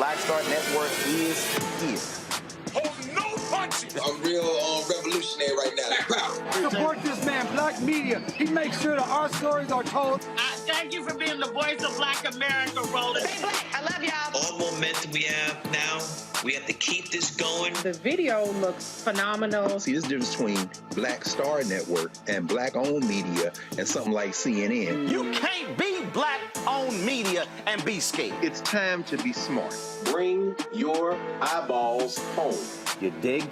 Black Star Network is here. Hold no punches! I'm real revolutionary right now. Black power. Support this man, Black media. He makes sure that our stories are told. Thank you for being the voice of Black America, Roland. Stay black. I love y'all. All momentum we have now, we have to keep this going. The video looks phenomenal. See, this difference between Black Star Network and Black-owned media and something like CNN. You can't be Black-owned media and be scared. It's time to be smart. Bring your eyeballs home. You dig?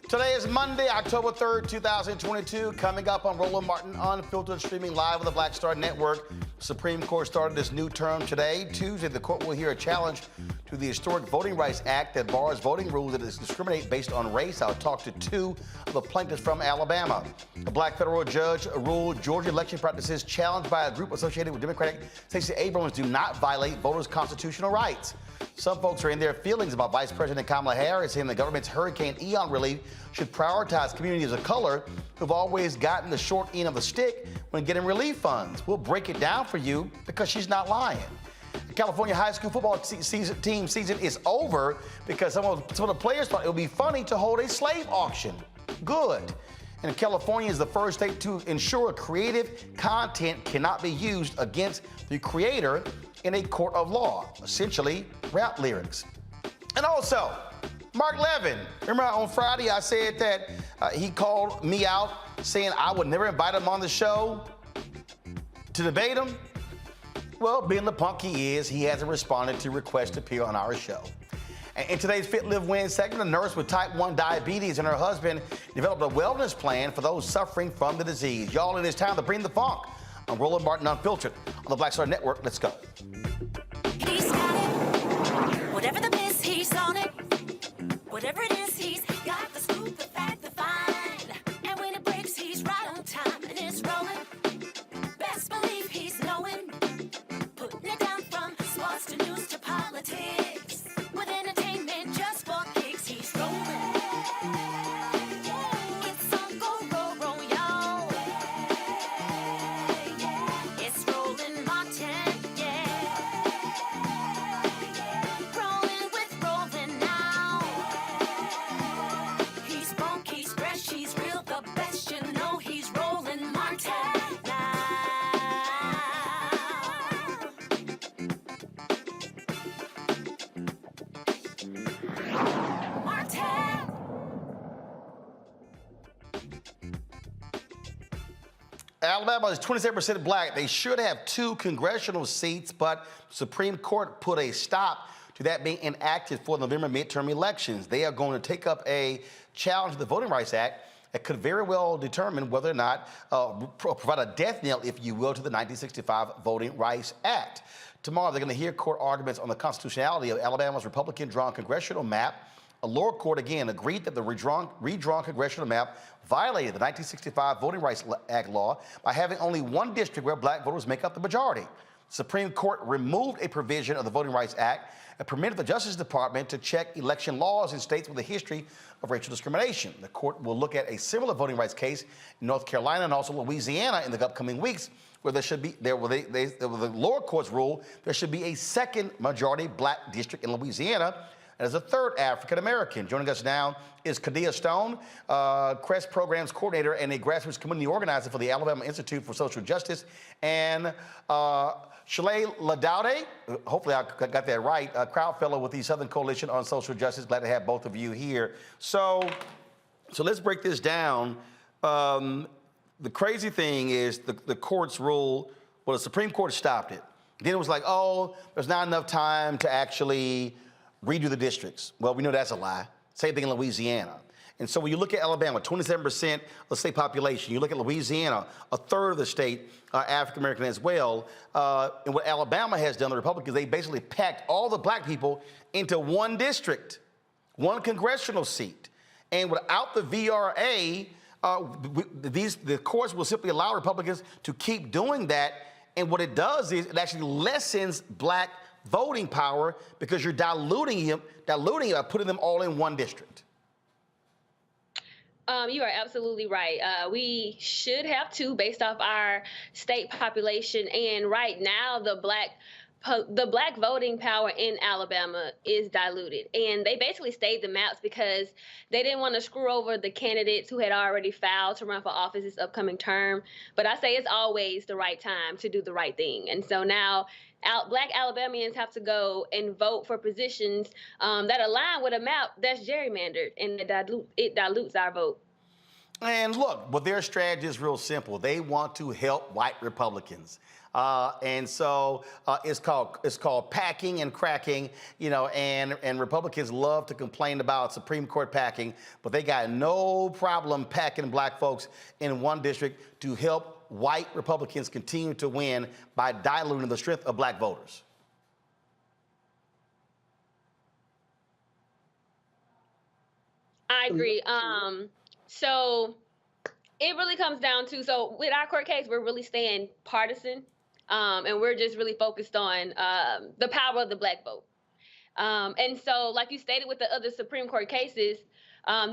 Today is Monday, October 3rd, 2022. Coming up on Roland Martin Unfiltered, streaming live on the Black Star Network. Supreme Court started this new term today. Tuesday, the court will hear a challenge to the historic Voting Rights Act that bars voting rules that discriminate based on race. I'll talk to two of the plaintiffs from Alabama. A black federal judge ruled Georgia election practices challenged by a group associated with Democrat Stacey Abrams do not violate voters' constitutional rights. Some folks are in their feelings about Vice President Kamala Harris saying the government's Hurricane Ian relief should prioritize communities of color who've always gotten the short end of the stick when getting relief funds. We'll break it down for you because she's not lying. The California high school football team season is over because some of the players thought it would be funny to hold a slave auction. Good. And California is the first state to ensure creative content cannot be used against the creator in a court of law, essentially rap lyrics. And also, Mark Levin. Remember on Friday I said that he called me out saying I would never invite him on the show to debate him? Well, being the punk he is, he hasn't responded to requests to appear on our show. And in today's Fit, Live, Win segment, a nurse with type 1 diabetes and her husband developed a wellness plan for those suffering from the disease. Y'all, it is time to bring the funk. I'm Roland Martin Unfiltered on the Black Star Network. Let's go. He's got it. Whatever the miss, he's on it. Whatever it is, he's got the scoop, the fact, the find. And when it breaks, he's right on time and it's rolling. Best believe he's knowing. Putting it down from sports to news to politics. With entertainment just for kicks, he's rolling. It's on go, roll, roll, y'all. It's Roland Martin, yeah. Rolling with Roland now. He's funk, he's fresh, he's real, the best, you know he's Roland Martin now. Martin. Alabama is 27% black. They should have 2 congressional seats, but the Supreme Court put a stop to that being enacted for the November midterm elections. They are going to take up a challenge to the Voting Rights Act that could very well determine whether or not provide a death knell, if you will, to the 1965 Voting Rights Act. Tomorrow, they're going to hear court arguments on the constitutionality of Alabama's Republican-drawn congressional map. A lower court, again, agreed that the redrawn congressional map violated the 1965 Voting Rights Act law by having only one district where black voters make up the majority. The Supreme Court removed a provision of the Voting Rights Act that permitted the Justice Department to check election laws in states with a history of racial discrimination. The court will look at a similar voting rights case in North Carolina and also Louisiana in the upcoming weeks, where there should be, the lower courts rule there should be a second majority black district in Louisiana, and as a third African-American. Joining us now is Kadia Stone, CREST Programs Coordinator and a grassroots community organizer for the Alabama Institute for Social Justice, and Shalay Ladaude, hopefully I got that right, a crowd fellow with the Southern Coalition on Social Justice. Glad to have both of you here. So let's break this down. The crazy thing is the court's rule, well, the Supreme Court stopped it. Then it was like, oh, there's not enough time to actually redo the districts. Well, we know that's a lie. Same thing in Louisiana. And so when you look at Alabama, 27% of the state population, you look at Louisiana, a third of the state African-American as well. And what Alabama has done, the Republicans, they basically packed all the black people into one district, one congressional seat. And without the VRA, the courts will simply allow Republicans to keep doing that. And what it does is it actually lessens black voting power because you're diluting it by putting them all in one district. You are absolutely right. We should have two based off our state population. And right now, the black voting power in Alabama is diluted. And they basically stayed the maps because they didn't want to screw over the candidates who had already filed to run for office this upcoming term. But I say it's always the right time to do the right thing. And so now black Alabamians have to go and vote for positions that align with a map that's gerrymandered, and it dilutes our vote. And look, but their strategy is real simple. They want to help white Republicans. And so it's called packing and cracking, you know, and Republicans love to complain about Supreme Court packing, but they got no problem packing black folks in one district to help white Republicans continue to win by diluting the strength of black voters. I agree. So it really comes down to, so with our court case, we're really staying partisan. And we're just really focused on the power of the black vote. And so, like you stated with the other Supreme Court cases,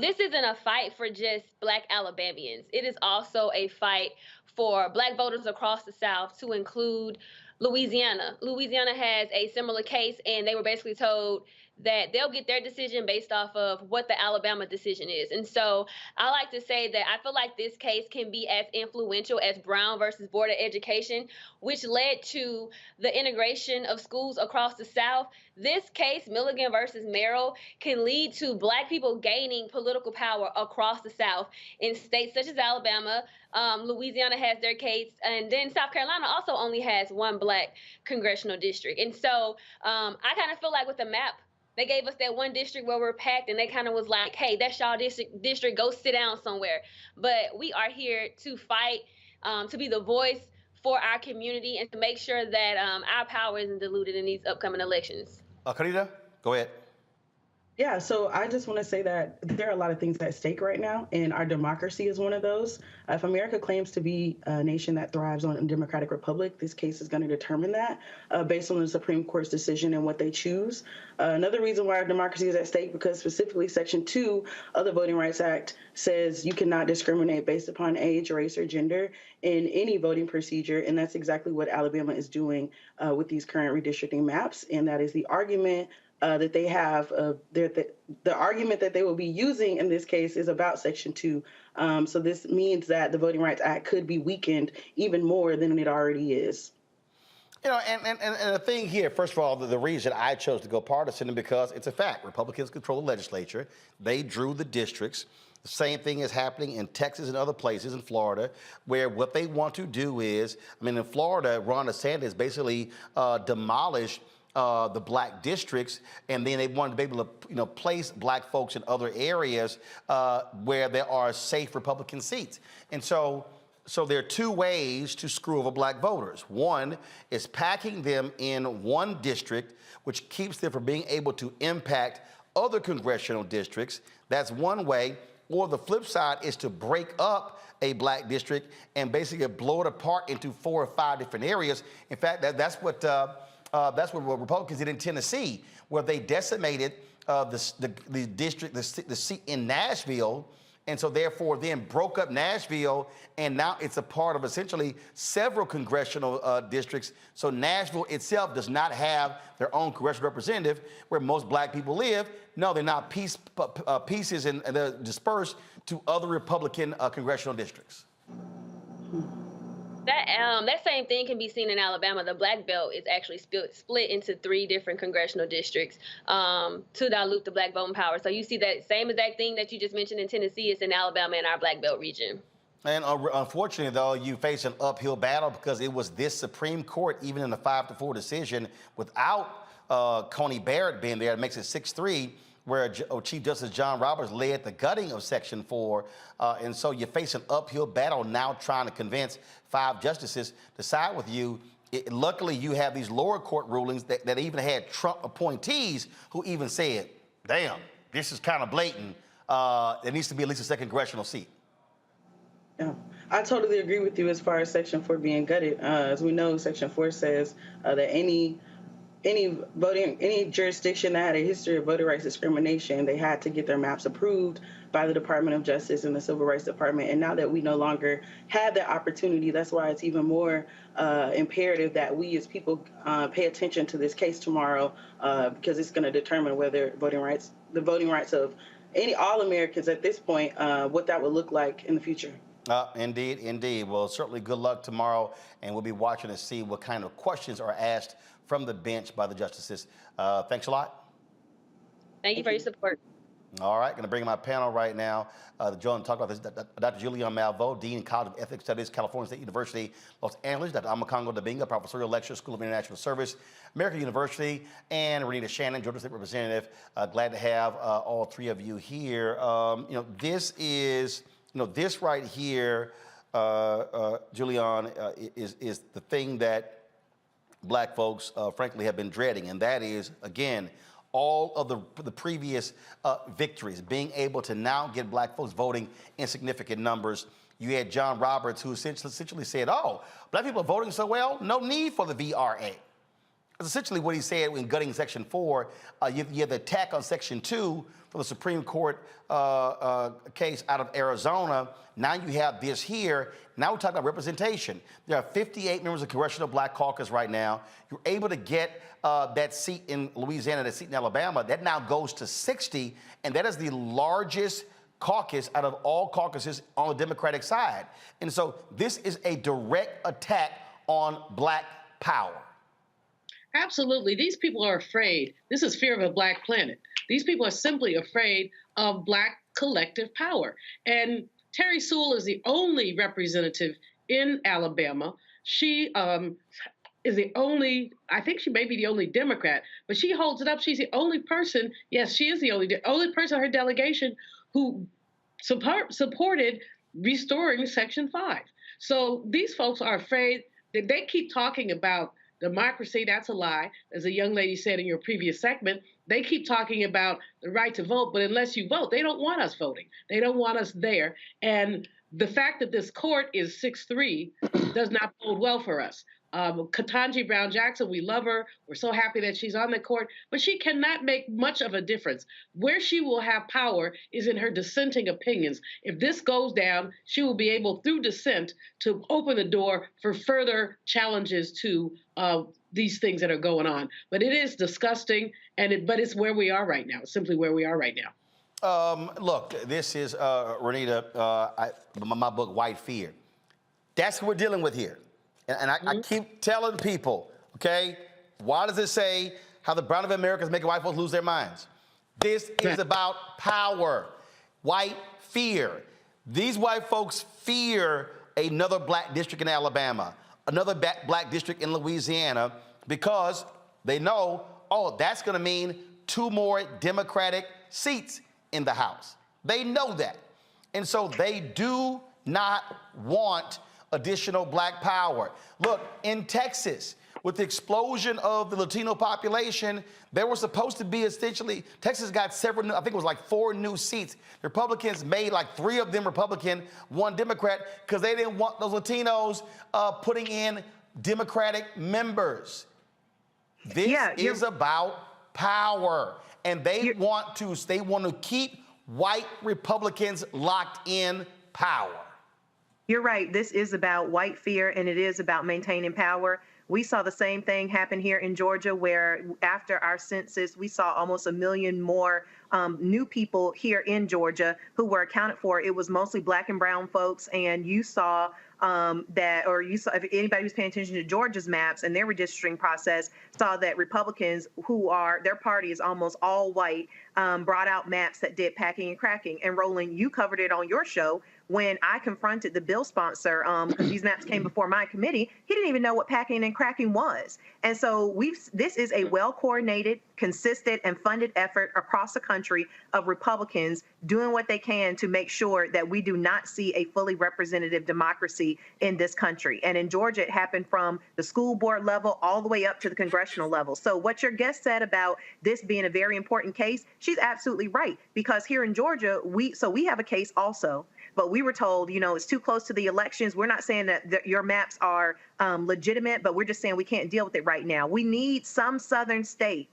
this isn't a fight for just black Alabamians. It is also a fight for black voters across the South, to include Louisiana. Louisiana has a similar case, and they were basically told that they'll get their decision based off of what the Alabama decision is. And so I like to say that I feel like this case can be as influential as Brown versus Board of Education, which led to the integration of schools across the South. This case, Milligan versus Merrill, can lead to black people gaining political power across the South in states such as Alabama. Louisiana has their case, and then South Carolina also only has one black congressional district. And so I kind of feel like with the map, they gave us that one district where we're packed, and they kind of was like, hey, that's y'all district, go sit down somewhere. But we are here to fight, to be the voice for our community, and to make sure that our power isn't diluted in these upcoming elections. Karita, go ahead. Yeah, so I just want to say that there are a lot of things at stake right now, and our democracy is one of those. If America claims to be a nation that thrives on a democratic republic, this case is going to determine that based on the Supreme Court's decision and what they choose. Another reason why our democracy is at stake, because specifically Section 2 of the Voting Rights Act says you cannot discriminate based upon age, race, or gender in any voting procedure, and that's exactly what Alabama is doing with these current redistricting maps, and that is the argument that they have, the argument that they will be using in this case is about Section 2. So this means that the Voting Rights Act could be weakened even more than it already is. You know, and the thing here, first of all, the reason I chose to go partisan is because it's a fact. Republicans control the legislature. They drew the districts. The same thing is happening in Texas and other places, in Florida, where what they want to do is, I mean, in Florida, Ron DeSantis basically demolished the black districts, and then they wanted to be able to, you know, place black folks in other areas where there are safe Republican seats. And so there are two ways to screw over black voters. One is packing them in one district, which keeps them from being able to impact other congressional districts. That's one way. Or the flip side is to break up a black district and basically blow it apart into 4 or 5 different areas. In fact, that's what Republicans did in Tennessee, where they decimated the district, the seat in Nashville, and so therefore then broke up Nashville, and now it's a part of essentially several congressional districts. So Nashville itself does not have their own congressional representative, where most black people live. No, they're not pieces, and they're dispersed to other Republican congressional districts. That same thing can be seen in Alabama. The black belt is actually split into 3 different congressional districts to dilute the black voting power. So you see that same exact thing that you just mentioned in Tennessee is in Alabama in our black belt region. And unfortunately, though, you face an uphill battle because it was this Supreme Court, even in the 5-4 decision, without Coney Barrett being there, it makes it 6-3, where Chief Justice John Roberts led the gutting of Section 4. And so you face an uphill battle now trying to convince 5 justices to side with you. Luckily, you have these lower court rulings that even had Trump appointees who even said, damn, this is kind of blatant. There needs to be at least a second congressional seat. Yeah, I totally agree with you as far as Section 4 being gutted. As we know, Section 4 says that any jurisdiction that had a history of voting rights discrimination, they had to get their maps approved by the Department of Justice and the Civil Rights Department. And now that we no longer have that opportunity, that's why it's even more imperative that we as people pay attention to this case tomorrow, because it's going to determine whether the voting rights of all Americans at this point, what that would look like in the future. Indeed, indeed. Well, certainly good luck tomorrow, and we'll be watching to see what kind of questions are asked from the bench by the justices. Thanks a lot. Thank you for your support. All right, going to bring in my panel right now. Join and talk about this. Dr. Julian Malveaux, Dean, College of Ethics Studies, California State University, Los Angeles. Dr. Amakongo Dabinga, Professorial Lecturer, School of International Service, American University, and Renita Shannon, Georgia State Representative. Glad to have all 3 of you here. This right here, Julian, is the thing that Black folks, frankly, have been dreading, and that is, again, all of the previous victories, being able to now get Black folks voting in significant numbers. You had John Roberts, who essentially said, oh, Black people are voting so well, no need for the VRA. That's essentially what he said when gutting Section 4. You have the attack on Section 2 for the Supreme Court case out of Arizona. Now you have this here. Now we're talking about representation. There are 58 members of the Congressional Black Caucus right now. You're able to get that seat in Louisiana, that seat in Alabama. That now goes to 60, and that is the largest caucus out of all caucuses on the Democratic side. And so this is a direct attack on Black power. Absolutely. These people are afraid. This is fear of a Black planet. These people are simply afraid of Black collective power. And Terry Sewell is the only representative in Alabama. She is the only, I think she may be the only Democrat, but she holds it up. She's the only person, yes, she is the only person in her delegation who supported restoring Section 5. So these folks are afraid that they keep talking about democracy. That's a lie. As a young lady said in your previous segment, they keep talking about the right to vote, but unless you vote, they don't want us voting. They don't want us there. And the fact that this court is 6-3 does not bode well for us. Ketanji Brown Jackson, we love her. We're so happy that she's on the court, but she cannot make much of a difference. Where she will have power is in her dissenting opinions. If this goes down, she will be able, through dissent, to open the door for further challenges to these things that are going on. But it is disgusting, but it's where we are right now. It's simply where we are right now. Look, this is, Renita, my book, White Fear. That's what we're dealing with here. And I keep telling people, okay, why does it say how the brown of America is making white folks lose their minds? This is about power, white fear. These white folks fear another Black district in Alabama, another Black district in Louisiana, because they know, oh, that's going to mean 2 more Democratic seats in the House. They know that. And so they do not want additional Black power. Look, in Texas, with the explosion of the Latino population, there were supposed to be essentially, Texas got several, I think it was like 4 new seats. The Republicans made like 3 of them Republican, 1 Democrat, because they didn't want those Latinos putting in Democratic members. This is about power, and they want to keep white Republicans locked in power. You're right. This is about white fear, and it is about maintaining power. We saw the same thing happen here in Georgia, where after our census, we saw almost 1 million more new people here in Georgia who were accounted for. It was mostly Black and brown folks, and you saw if anybody who's paying attention to Georgia's maps and their redistricting process, saw that Republicans, their party is almost all white, brought out maps that did packing and cracking. And Roland, you covered it on your show when I confronted the bill sponsor, because these maps came before my committee, he didn't even know what packing and cracking was. And so this is a well-coordinated, consistent, and funded effort across the country of Republicans doing what they can to make sure that we do not see a fully representative democracy in this country. And in Georgia, it happened from the school board level all the way up to the congressional level. So what your guest said about this being a very important case, she's absolutely right. Because here in Georgia, we have a case also. But we were told, it's too close to the elections. We're not saying that your maps are legitimate, but we're just saying we can't deal with it right now. We need some southern state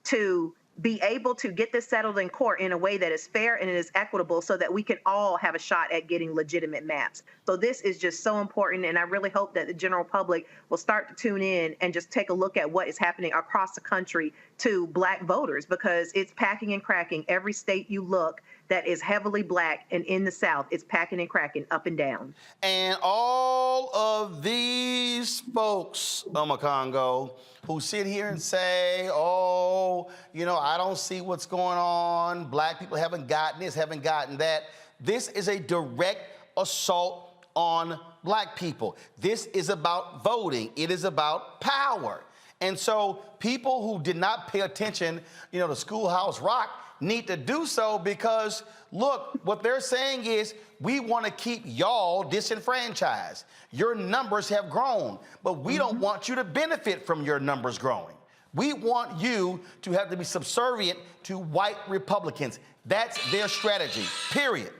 to be able to get this settled in court in a way that is fair and it is equitable so that we can all have a shot at getting legitimate maps. So this is just so important, and I really hope that the general public will start to tune in and just take a look at what is happening across the country to Black voters, because it's packing and cracking. Every state you look that is heavily Black and in the South, it's packing and cracking up and down. And all of these folks, Congo, who sit here and say, I don't see what's going on. Black people haven't gotten this, haven't gotten that. This is a direct assault on Black people. This is about voting. It is about power. And so people who did not pay attention, to Schoolhouse Rock need to do so, because, look, what they're saying is we want to keep y'all disenfranchised. Your numbers have grown, but we don't want you to benefit from your numbers growing. We want you to have to be subservient to white Republicans. That's their strategy, period.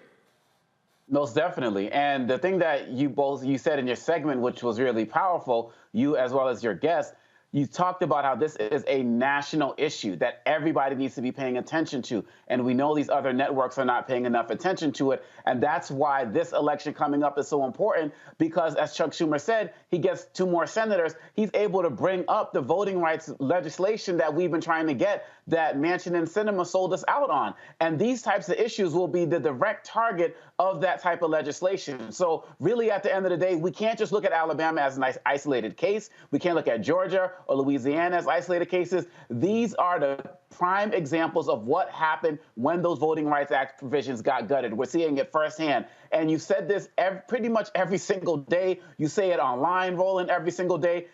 Most definitely. And the thing that you said in your segment, which was really powerful, you as well as your guest, you talked about how this is a national issue that everybody needs to be paying attention to. And we know these other networks are not paying enough attention to it. And that's why this election coming up is so important, because as Chuck Schumer said, he gets 2 more senators. He's able to bring up the voting rights legislation that we've been trying to get, that Manchin and Sinema sold us out on. And these types of issues will be the direct target of that type of legislation. So really, at the end of the day, we can't just look at Alabama as an isolated case. We can't look at Georgia or Louisiana as isolated cases. These are the prime examples of what happened when those Voting Rights Act provisions got gutted. We're seeing it firsthand. And you said this pretty much every single day. You say it online, Roland, every single day.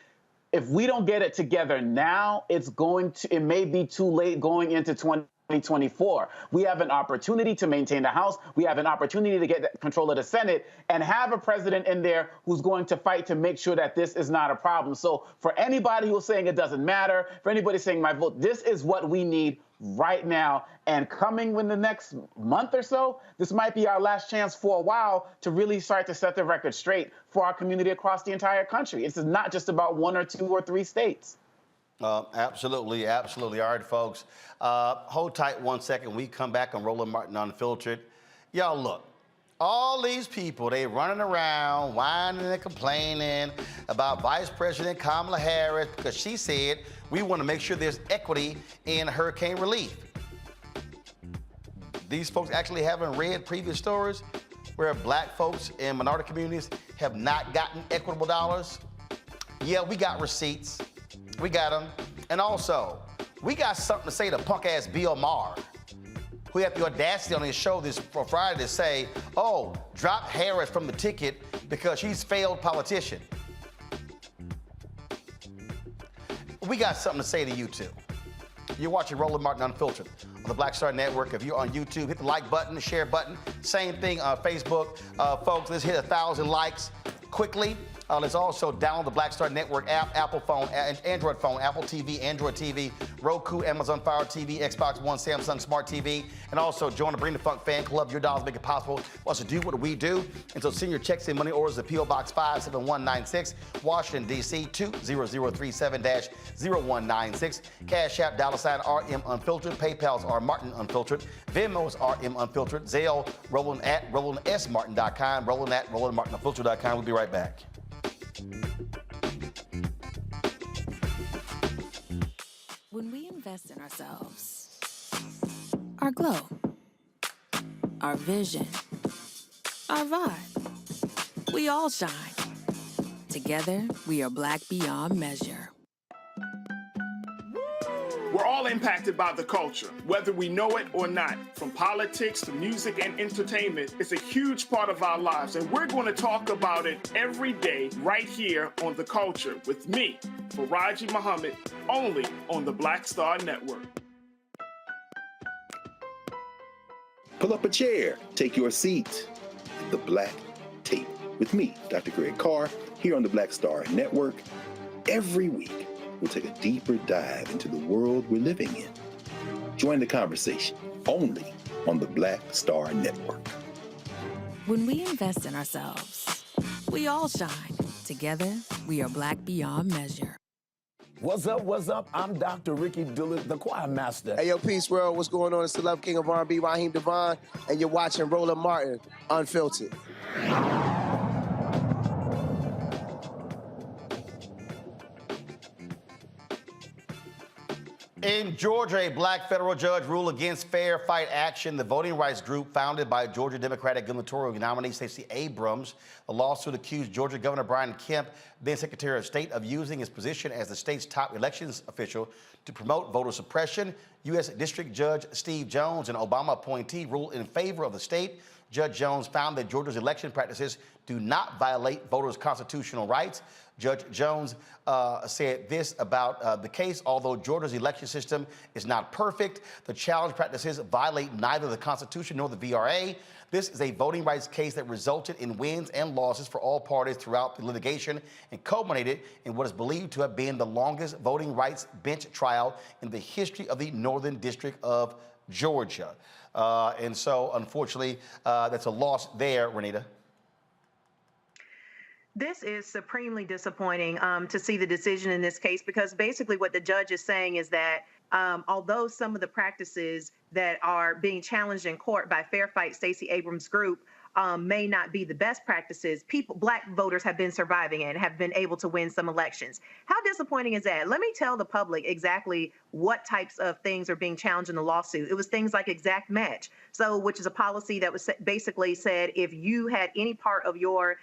If we don't get it together now, it may be too late going into 2024. We have an opportunity to maintain the House. We have an opportunity to get control of the Senate and have a president in there who's going to fight to make sure that this is not a problem. So for anybody who's saying it doesn't matter, for anybody saying my vote, this is what we need right now. And coming in the next month or so, this might be our last chance for a while to really start to set the record straight for our community across the entire country. This is not just about 1 or 2 or 3 states. Absolutely, absolutely. All right, folks, hold tight 1 second. We come back on Roland Martin Unfiltered. Y'all, look, all these people, they running around, whining and complaining about Vice President Kamala Harris because she said we want to make sure there's equity in hurricane relief. These folks actually haven't read previous stories where Black folks in minority communities have not gotten equitable dollars. Yeah, we got receipts. We got them. And also, we got something to say to punk-ass Bill Maher, who had the audacity on his show this Friday to say, drop Harris from the ticket because she's a failed politician. We got something to say to you, too. You're watching Roland Martin Unfiltered on the Black Star Network. If you're on YouTube, hit the like button, the share button. Same thing on Facebook. Folks, let's hit 1,000 likes quickly. Let's also download the Black Star Network app, Apple phone, Android phone, Apple TV, Android TV, Roku, Amazon Fire TV, Xbox One, Samsung Smart TV, and also join the Bring the Funk fan club. Your dollars make it possible for us to do what we do. And so send your checks and money orders to P.O. Box 57196, Washington, D.C. 20037-0196. Cash App, $RM Unfiltered. PayPal's R Martin Unfiltered. Venmo's RM Unfiltered. Zelle, Roland at RolandSMartin.com. Roland at RolandMartinUnfiltered.com. We'll be right back. When we invest in ourselves, our glow, our vision, our vibe, we all shine. Together, we are Black beyond measure. We're all impacted by the culture, whether we know it or not. From politics to music and entertainment, it's a huge part of our lives, and we're going to talk about it every day right here on The Culture with me, Faraji Muhammad, only on the Black Star Network. Pull up a chair, take your seat. The Black Tape with me, Dr. Greg Carr, here on the Black Star Network. Every week, we'll take a deeper dive into the world we're living in. Join the conversation only on the Black Star Network. When we invest in ourselves, we all shine. Together, we are Black beyond measure. What's up, what's up? I'm Dr. Ricky Dillard, the choir master. Hey, yo, peace, world. What's going on? It's the Love King of R&B, Raheem Devon, and you're watching Roland Martin, Unfiltered. In Georgia, a black federal judge ruled against Fair Fight Action, the voting rights group founded by Georgia Democratic gubernatorial nominee Stacey Abrams. The lawsuit accused Georgia Governor Brian Kemp, then Secretary of State, of using his position as the state's top elections official to promote voter suppression. U.S. District Judge Steve Jones, an Obama appointee, ruled in favor of the state. Judge Jones found that Georgia's election practices do not violate voters' constitutional rights. Judge Jones said this about the case: although Georgia's election system is not perfect, the challenge practices violate neither the Constitution nor the VRA. This is a voting rights case that resulted in wins and losses for all parties throughout the litigation and culminated in what is believed to have been the longest voting rights bench trial in the history of the Northern District of Georgia. And so, unfortunately, that's a loss there, Renita. This is supremely disappointing to see the decision in this case, because basically what the judge is saying is that although some of the practices that are being challenged in court by Fair Fight Stacey Abrams' group may not be the best practices, black voters have been surviving and have been able to win some elections. How disappointing is that? Let me tell the public exactly what types of things are being challenged in the lawsuit. It was things like exact match, which is a policy that was basically said if you had any part of your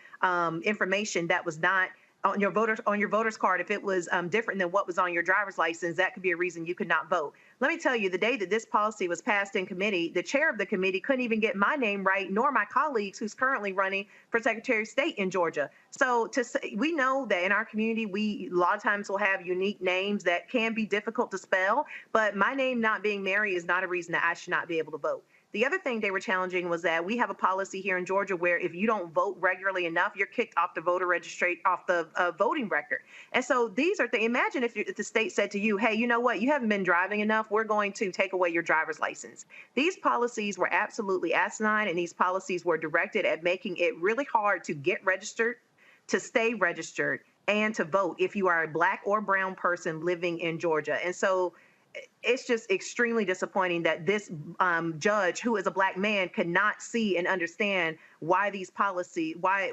information that was not on your voter's card, if it was different than what was on your driver's license, that could be a reason you could not vote. Let me tell you, the day that this policy was passed in committee, the chair of the committee couldn't even get my name right, nor my colleagues who's currently running for Secretary of State in Georgia. So we know that in our community, we a lot of times will have unique names that can be difficult to spell, but my name not being Mary is not a reason that I should not be able to vote. The other thing they were challenging was that we have a policy here in Georgia where if you don't vote regularly enough, you're kicked off the voting record. And so these are things. Imagine if the state said to you, hey, you know what? You haven't been driving enough. We're going to take away your driver's license. These policies were absolutely asinine, and these policies were directed at making it really hard to get registered, to stay registered, and to vote if you are a black or brown person living in Georgia. And so it's just extremely disappointing that this judge, who is a black man, could not see and understand why these policies, why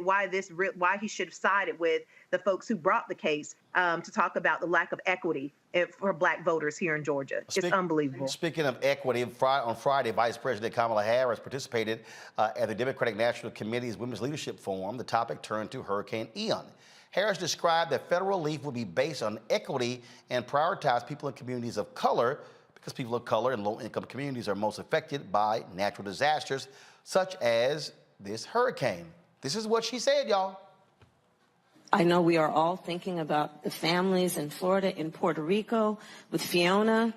he should have sided with the folks who brought the case to talk about the lack of equity for black voters here in Georgia. It's unbelievable. Speaking of equity, on Friday, Vice President Kamala Harris participated at the Democratic National Committee's Women's Leadership Forum. The topic turned to Hurricane Ian. Harris described that federal relief will be based on equity and prioritize people in communities of color, because people of color in low-income communities are most affected by natural disasters, such as this hurricane. This is what she said, y'all. I know we are all thinking about the families in Florida, in Puerto Rico, with Fiona,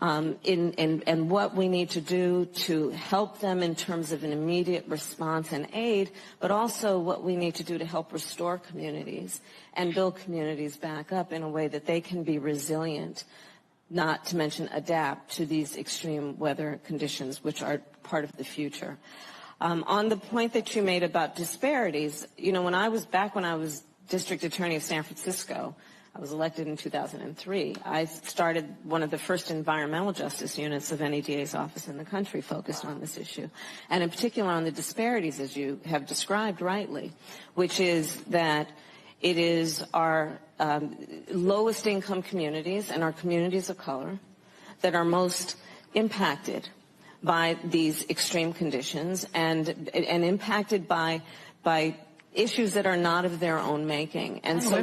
and what we need to do to help them in terms of an immediate response and aid, but also what we need to do to help restore communities and build communities back up in a way that they can be resilient, not to mention adapt to these extreme weather conditions, which are part of the future. On the point that you made about disparities, you know, when I was District Attorney of San Francisco, I was elected in 2003. I started one of the first environmental justice units of any DA's office in the country focused on this issue, and in particular on the disparities, as you have described rightly, which is that it is our lowest income communities and our communities of color that are most impacted by these extreme conditions and impacted by issues that are not of their own making. And so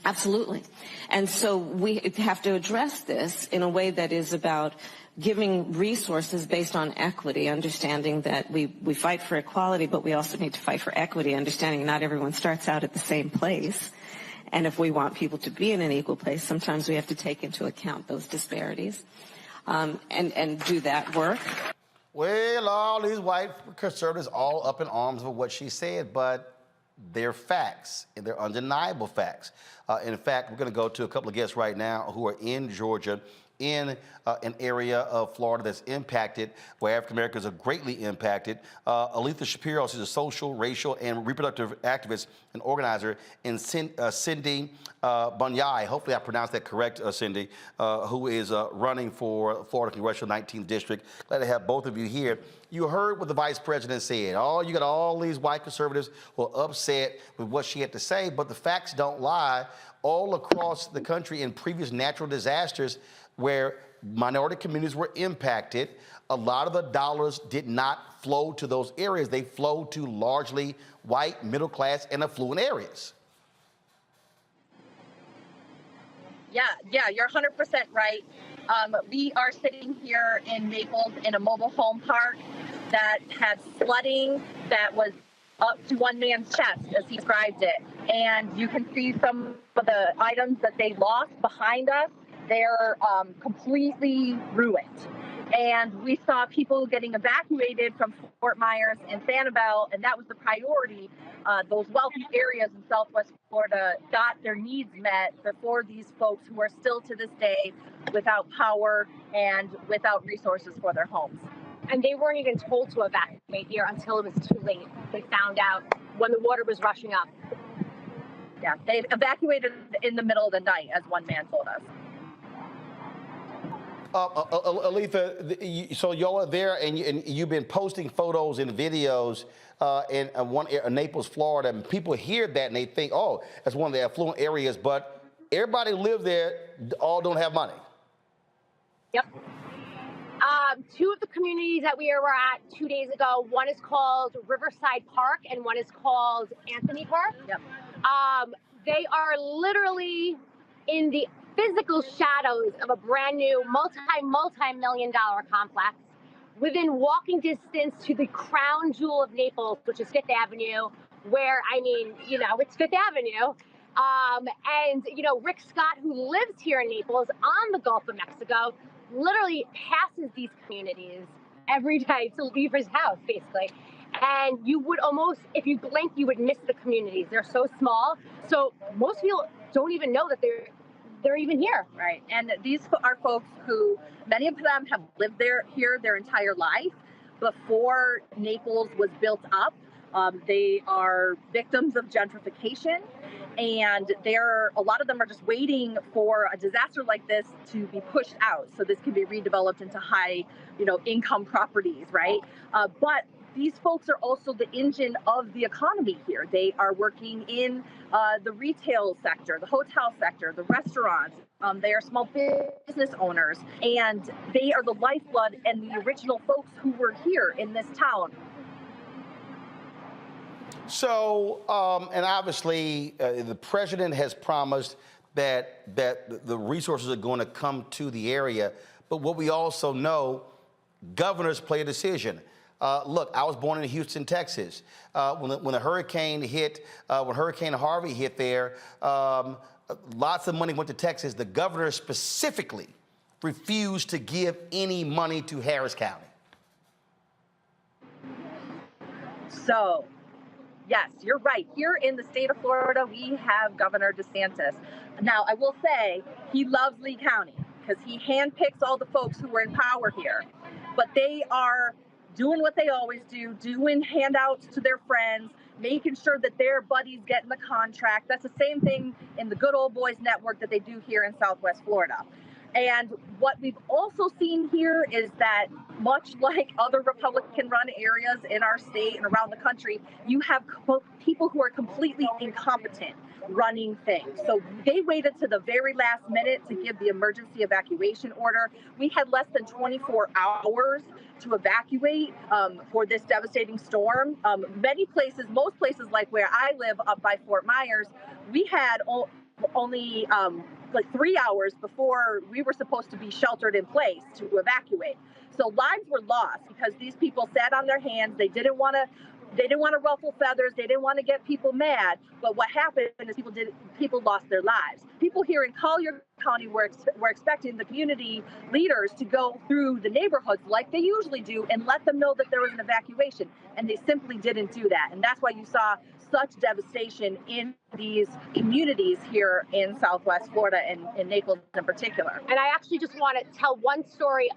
Absolutely. And so we have to address this in a way that is about giving resources based on equity, understanding that we fight for equality, but we also need to fight for equity, understanding not everyone starts out at the same place. And if we want people to be in an equal place, sometimes we have to take into account those disparities and do that work. Well, all these white conservatives all up in arms of what she said, but they're facts, and they're undeniable facts. In fact, we're going to go to a couple of guests right now who are in Georgia, in an area of Florida that's impacted, where African Americans are greatly impacted. Aletha Shapiro, she's a social, racial, and reproductive activist and organizer, and Cindy Bunyai, hopefully I pronounced that correct, Cindy, who is running for Florida Congressional 19th District. Glad to have both of you here. You heard what the vice president said. You got all these white conservatives who are upset with what she had to say, but the facts don't lie. All across the country in previous natural disasters where minority communities were impacted, a lot of the dollars did not flow to those areas. They flowed to largely white, middle class, and affluent areas. Yeah, you're 100% right. We are sitting here in Naples in a mobile home park that had flooding that was up to one man's chest, as he described it. And you can see some of the items that they lost behind us. They're completely ruined. And we saw people getting evacuated from Fort Myers and Sanibel, and that was the priority. Those wealthy areas in Southwest Florida got their needs met before these folks who are still to this day without power and without resources for their homes. And they weren't even told to evacuate here until it was too late. They found out when the water was rushing up. Yeah, they evacuated in the middle of the night, as one man told us. Aletha, so y'all are there, and you've been posting photos and videos in Naples, Florida, and people hear that and they think, oh, that's one of the affluent areas, but everybody who lives there all don't have money. Yep. Two of the communities that we were at 2 days ago, one is called Riverside Park and one is called Anthony Park. Yep. They are literally in the physical shadows of a brand new multi-million-dollar complex within walking distance to the crown jewel of Naples, which is Fifth Avenue, where, I mean, it's Fifth Avenue. And, Rick Scott, who lives here in Naples on the Gulf of Mexico, literally passes these communities every day to leave his house, basically. And you would almost, if you blink, you would miss the communities. They're so small. So most people don't even know that they're even here. Right. And these are folks who, many of them have lived here their entire life before Naples was built up. They are victims of gentrification, and a lot of them are just waiting for a disaster like this to be pushed out, so this can be redeveloped into high, income properties, right? But these folks are also the engine of the economy here. They are working in the retail sector, the hotel sector, the restaurants. They are small business owners, and they are the lifeblood and the original folks who were here in this town. So, and obviously, the president has promised that the resources are going to come to the area. But what we also know, governors play a decision. Look, I was born in Houston, Texas. When the hurricane hit, when Hurricane Harvey hit there, lots of money went to Texas. The governor specifically refused to give any money to Harris County. So, yes, you're right. Here in the state of Florida, we have Governor DeSantis. Now, I will say he loves Lee County because he handpicks all the folks who are in power here. But they are doing what they always do, doing handouts to their friends, making sure that their buddies get in the contract. That's the same thing in the Good Old Boys Network that they do here in Southwest Florida. And what we've also seen here is that, much like other Republican-run areas in our state and around the country, you have people who are completely incompetent running things. So they waited to the very last minute to give the emergency evacuation order. We had less than 24 hours to evacuate for this devastating storm. Many places, most places like where I live up by Fort Myers, we had only like 3 hours before we were supposed to be sheltered in place to evacuate. So lives were lost because these people sat on their hands. They didn't want to ruffle feathers. They didn't want to get people mad. But what happened is people lost their lives. People here in Collier County were expecting the community leaders to go through the neighborhoods like they usually do and let them know that there was an evacuation. And they simply didn't do that. And that's why you saw such devastation in these communities here in Southwest Florida and in Naples in particular. And I actually just want to tell one story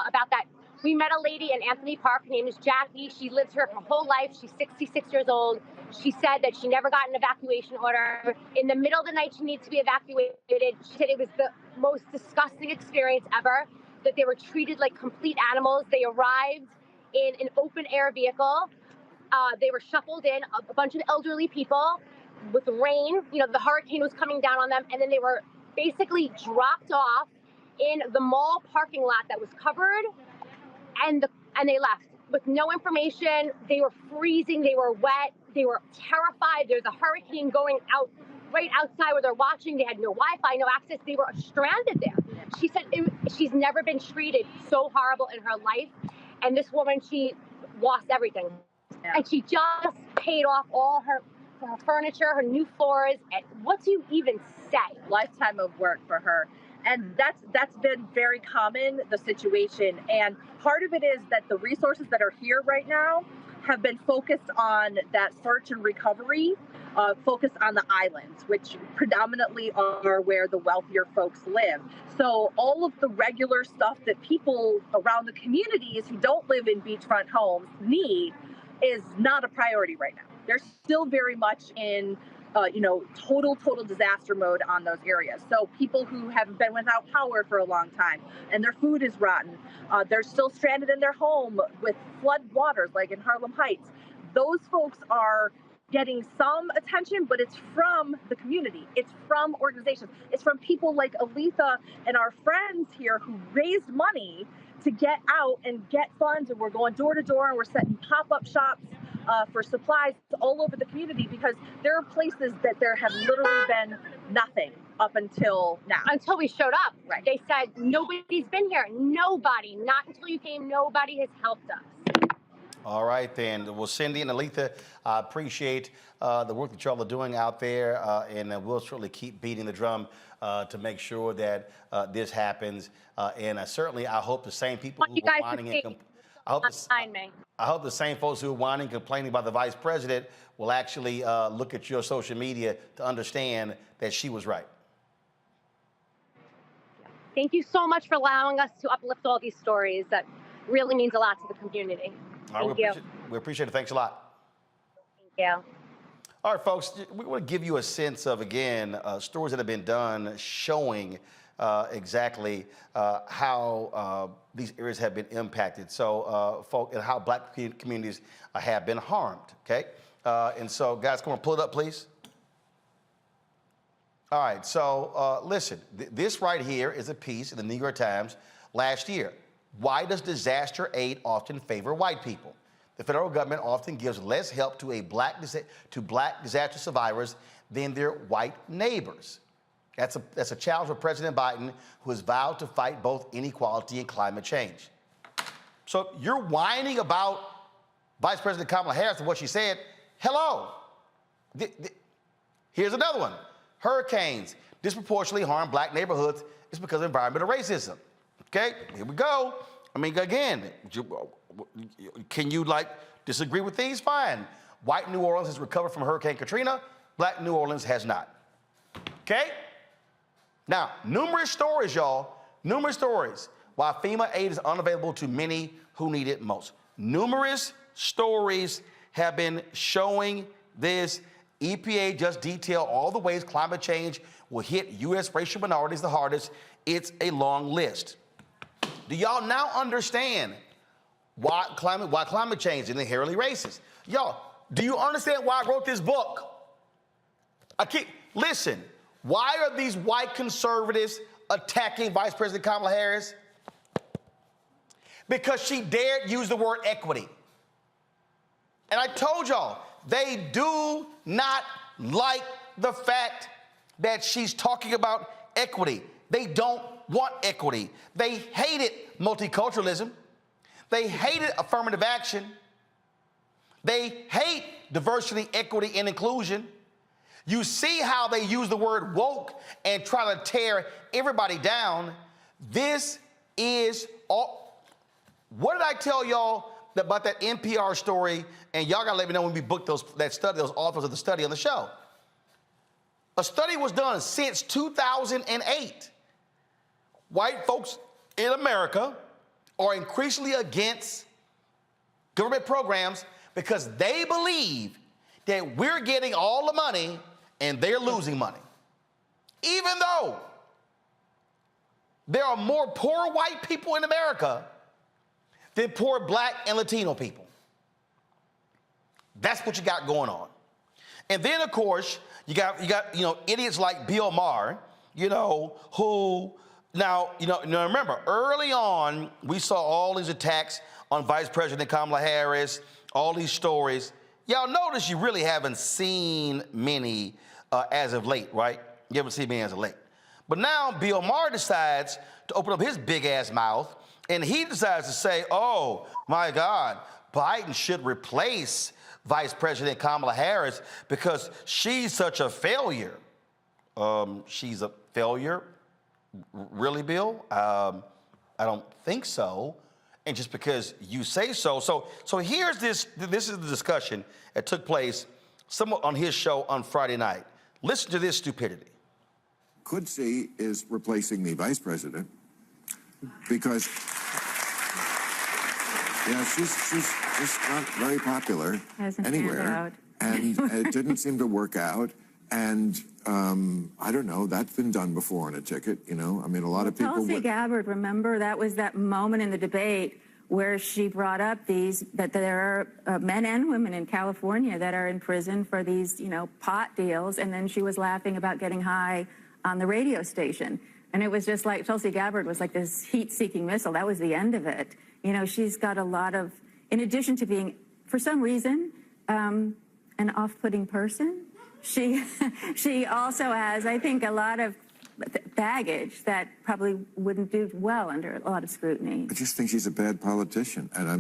about that. We met a lady in Anthony Park. Her name is Jackie. She lives here her whole life. She's 66 years old. She said that she never got an evacuation order. In the middle of the night, she needs to be evacuated. She said it was the most disgusting experience ever, that they were treated like complete animals. They arrived in an open air vehicle. They were shuffled in, a bunch of elderly people with rain. You know, the hurricane was coming down on them, and then they were basically dropped off in the mall parking lot that was covered, and they left with no information. They were freezing, they were wet, they were terrified. There's a hurricane going out right outside where they're watching. They had no Wi-Fi, no access. They were stranded there. She said she's never been treated so horrible in her life. And this woman, she lost everything. Yeah. And she just paid off all her furniture, her new floors. And what do you even say? Lifetime of work for her. And that's been very common, the situation. And part of it is that the resources that are here right now have been focused on that search and recovery, focused on the islands, which predominantly are where the wealthier folks live. So all of the regular stuff that people around the communities who don't live in beachfront homes need is not a priority right now. They're still very much in total disaster mode on those areas. So people who have been without power for a long time and their food is rotten, they're still stranded in their home with flood waters like in Harlem Heights. Those folks are getting some attention, but it's from the community. It's from organizations. It's from people like Aletha and our friends here who raised money to get out and get funds. And we're going door to door and we're setting pop-up shops for supplies all over the community, because there are places that there have literally been nothing up until now. Until we showed up. Right. They said, nobody's been here. Nobody. Not until you came. Nobody has helped us. All right, then. Well, Cindy and Aletha, I appreciate the work that y'all are doing out there, and we'll certainly keep beating the drum to make sure that this happens. And certainly, I hope the same people who are whining and I hope the same folks who are whining, complaining about the vice president will actually look at your social media to understand that she was right. Thank you so much for allowing us to uplift all these stories. That really means a lot to the community. Thank you. We appreciate it. Thanks a lot. Thank you. All right, folks, we want to give you a sense of, again, stories that have been done showing exactly how these areas have been impacted. So, and how black communities have been harmed, okay? And so, guys, come on, pull it up, please. All right, so listen, this right here is a piece in the New York Times last year. Why does disaster aid often favor white people? The federal government often gives less help to black disaster survivors than their white neighbors. That's a challenge for President Biden, who has vowed to fight both inequality and climate change. So you're whining about Vice President Kamala Harris and what she said. Hello. Here's another one. Hurricanes disproportionately harm black neighborhoods. It's because of environmental racism. Okay, here we go. I mean, again, can you disagree with these? Fine. White New Orleans has recovered from Hurricane Katrina. Black New Orleans has not. Okay? Now, numerous stories, y'all, numerous stories why FEMA aid is unavailable to many who need it most. Numerous stories have been showing this. EPA just detailed all the ways climate change will hit U.S. racial minorities the hardest. It's a long list. Do y'all now understand why climate change is inherently racist? Y'all, do you understand why I wrote this book? Listen, why are these white conservatives attacking Vice President Kamala Harris? Because she dared use the word equity. And I told y'all, they do not like the fact that she's talking about equity. They don't want equity. They hated multiculturalism. They hated affirmative action. They hate diversity, equity, and inclusion. You see how they use the word woke and try to tear everybody down. This is all. What did I tell y'all about that NPR story? And y'all gotta let me know when we book those authors of the study on the show. A study was done since 2008. White folks in America are increasingly against government programs because they believe that we're getting all the money and they're losing money. Even though there are more poor white people in America than poor Black and Latino people. That's what you got going on. And then, of course, you got idiots like Bill Maher, who now remember, early on, we saw all these attacks on Vice President Kamala Harris, all these stories. Y'all notice you really haven't seen many as of late, right? You haven't seen many as of late. But now Bill Maher decides to open up his big ass mouth and he decides to say, oh my God, Biden should replace Vice President Kamala Harris because she's such a failure. She's a failure? Really, Bill? I don't think so. And just because you say so. So here's this is the discussion that took place somewhat on his show on Friday night. Listen to this stupidity. Could see is replacing the vice president because, she's just not very popular anywhere. And it didn't seem to work out. And I don't know, that's been done before on a ticket, I mean, a lot of people... Tulsi Gabbard, remember, that was that moment in the debate where she brought up that there are men and women in California that are in prison for these, pot deals, and then she was laughing about getting high on the radio station. And it was just like Tulsi Gabbard was like this heat-seeking missile. That was the end of it. She's got a lot of, in addition to being, for some reason, an off-putting person, she also has, I think, a lot of baggage that probably wouldn't do well under a lot of scrutiny. I just think she's a bad politician, and I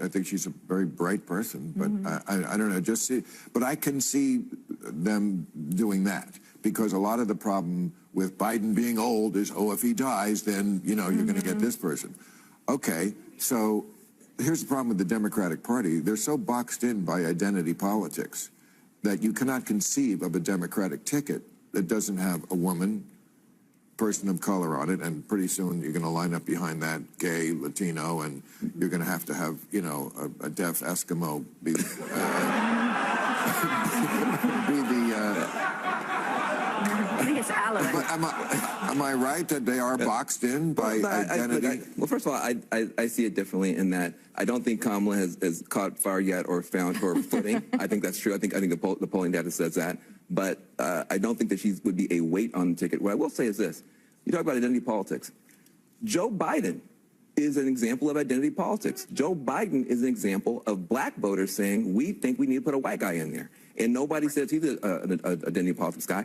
think she's a very bright person, but I don't know, but I can see them doing that because a lot of the problem with Biden being old is, if he dies, then, you're going to get this person. Okay, so here's the problem with the Democratic Party. They're so boxed in by identity politics that you cannot conceive of a Democratic ticket that doesn't have a woman, person of color on it, and pretty soon you're going to line up behind that gay, Latino, and you're going to have, a deaf Eskimo be I think it's Allen. But am I right that they are boxed in by identity? Well, first of all, I see it differently in that I don't think Kamala has caught fire yet or found her footing. I think that's true. I think the polling data says that. But I don't think that she would be a weight on the ticket. What I will say is this. You talk about identity politics. Joe Biden is an example of identity politics. Joe Biden is an example of Black voters saying, we think we need to put a white guy in there. And nobody says he's an identity politics guy.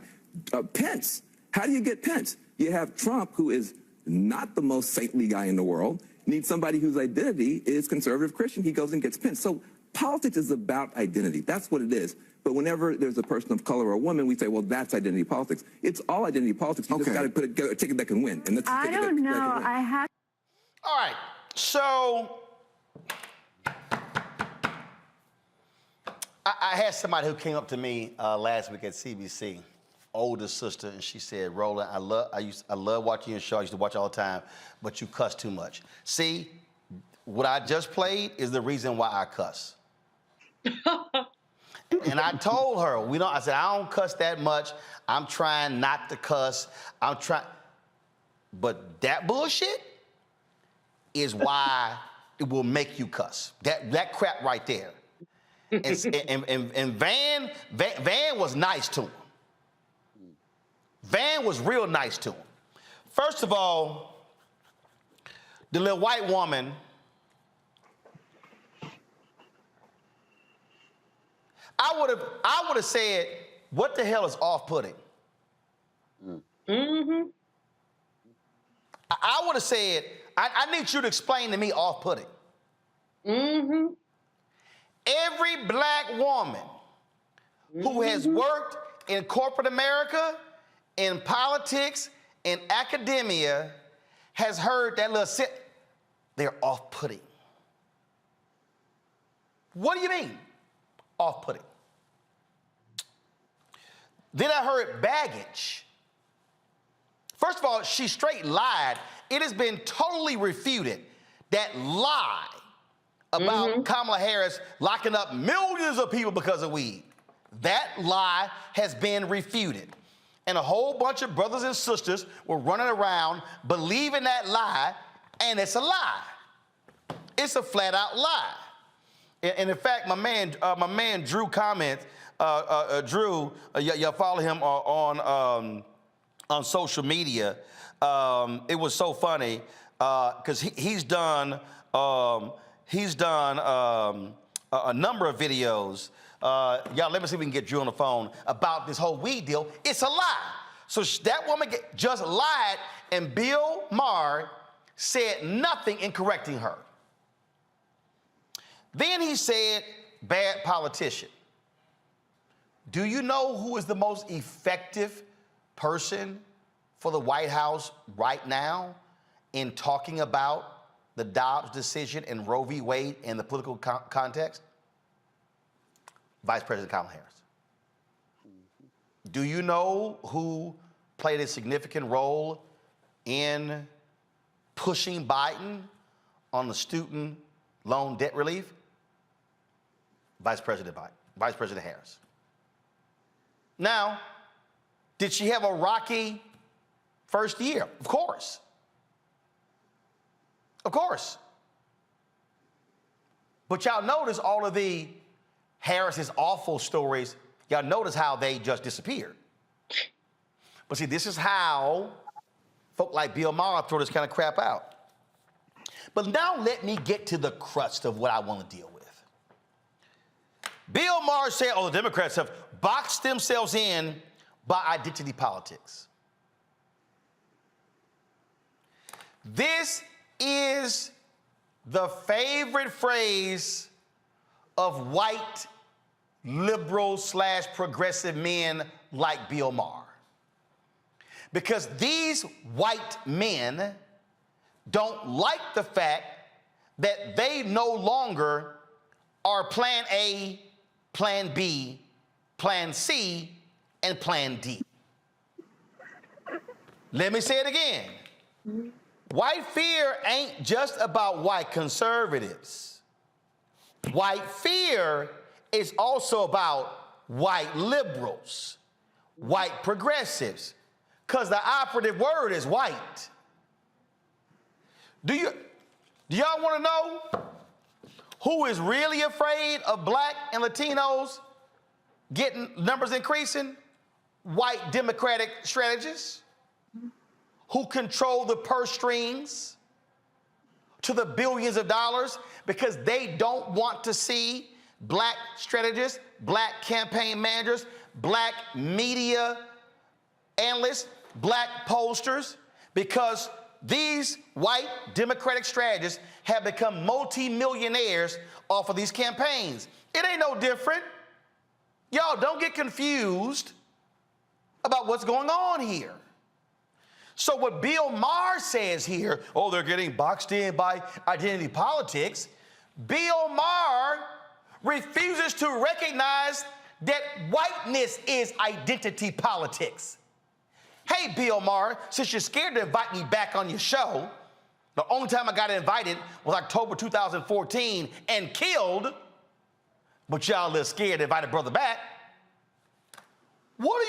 Pence. How do you get Pence? You have Trump, who is not the most saintly guy in the world, needs somebody whose identity is conservative Christian. He goes and gets Pence. So politics is about identity. That's what it is. But whenever there's a person of color or a woman, we say, well, that's identity politics. It's all identity politics. You just got to put a ticket that can win. And that's I don't know. I have. All right. So I had somebody who came up to me last week at CBC, older sister, and she said, Roland, I love watching your show. I used to watch all the time, but you cuss too much. See, what I just played is the reason why I cuss. And I told her, I said, I don't cuss that much. I'm trying not to cuss. But that bullshit is why it will make you cuss. That crap right there. And Van was nice to him. Van was real nice to him. First of all, the little white woman, I would have said, what the hell is off-putting? Mm-hmm. I would have said, I need you to explain to me off-putting. Mm-hmm. Every black woman who has worked in corporate America, in politics, in academia, has heard that little they're off-putting. What do you mean, off-putting? Then I heard baggage. First of all, she straight lied. It has been totally refuted. That lie about Kamala Harris locking up millions of people because of weed. That lie has been refuted. And a whole bunch of brothers and sisters were running around believing that lie, and it's a lie. It's a flat-out lie. And in fact, my man Drew comments. Drew, y'all follow him on social media. It was so funny because he's done a number of videos. Y'all, let me see if we can get Drew on the phone about this whole weed deal. It's a lie. So that woman just lied, and Bill Maher said nothing in correcting her. Then he said, bad politician. Do you know who is the most effective person for the White House right now in talking about the Dobbs decision and Roe v. Wade in the political context? Vice President Kamala Harris. Do you know who played a significant role in pushing Biden on the student loan debt relief? Vice President Harris. Now, did she have a rocky first year? Of course. Of course. But y'all notice all of the Harris's awful stories, y'all notice how they just disappeared. But see, this is how folk like Bill Maher throw this kind of crap out. But now let me get to the crust of what I want to deal with. Bill Maher said, the Democrats have boxed themselves in by identity politics. This is the favorite phrase of white liberal/progressive men like Bill Maher. Because these white men don't like the fact that they no longer are plan A, plan B, plan C, and plan D. Let me say it again. White fear ain't just about white conservatives. White fear is also about white liberals, white progressives, because the operative word is white. Do y'all want to know who is really afraid of black and Latinos getting numbers increasing? White Democratic strategists who control the purse strings to the billions of dollars because they don't want to see black strategists, black campaign managers, black media analysts, black pollsters, because these white Democratic strategists have become multi-millionaires off of these campaigns. It ain't no different. Y'all, don't get confused about what's going on here. So what Bill Maher says here, they're getting boxed in by identity politics. Bill Maher refuses to recognize that whiteness is identity politics. Hey, Bill Maher, since you're scared to invite me back on your show, the only time I got invited was October 2014 and killed, but y'all a little scared to invite a brother back. What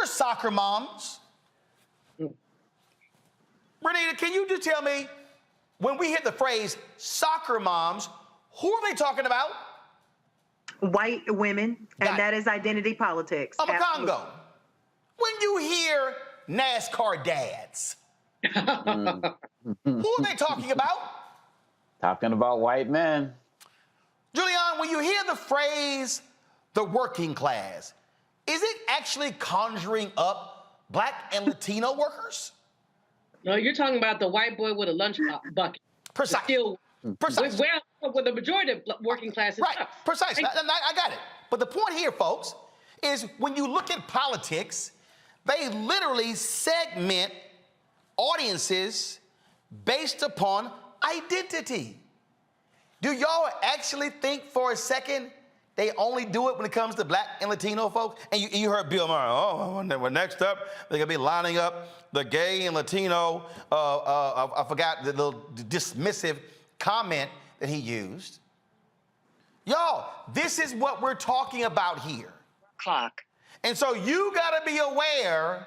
are soccer moms? Renita, can you just tell me, when we hit the phrase soccer moms, who are they talking about? White women, and that is identity politics. I'm a Congo. When you hear NASCAR dads, who are they talking about? Talking about white men. Julian, when you hear the phrase the working class, is it actually conjuring up Black and Latino workers? No, you're talking about the white boy with a lunch bucket. Precisely. Precisely. Where the majority of working class is. Right, precisely. I got it. But the point here, folks, is when you look at politics, they literally segment audiences based upon identity. Do y'all actually think for a second they only do it when it comes to Black and Latino folks? And you heard Bill Maher, well, next up, they're going to be lining up the gay and Latino, I forgot the little dismissive comment that he used. Y'all, this is what we're talking about here. Clock. And so you got to be aware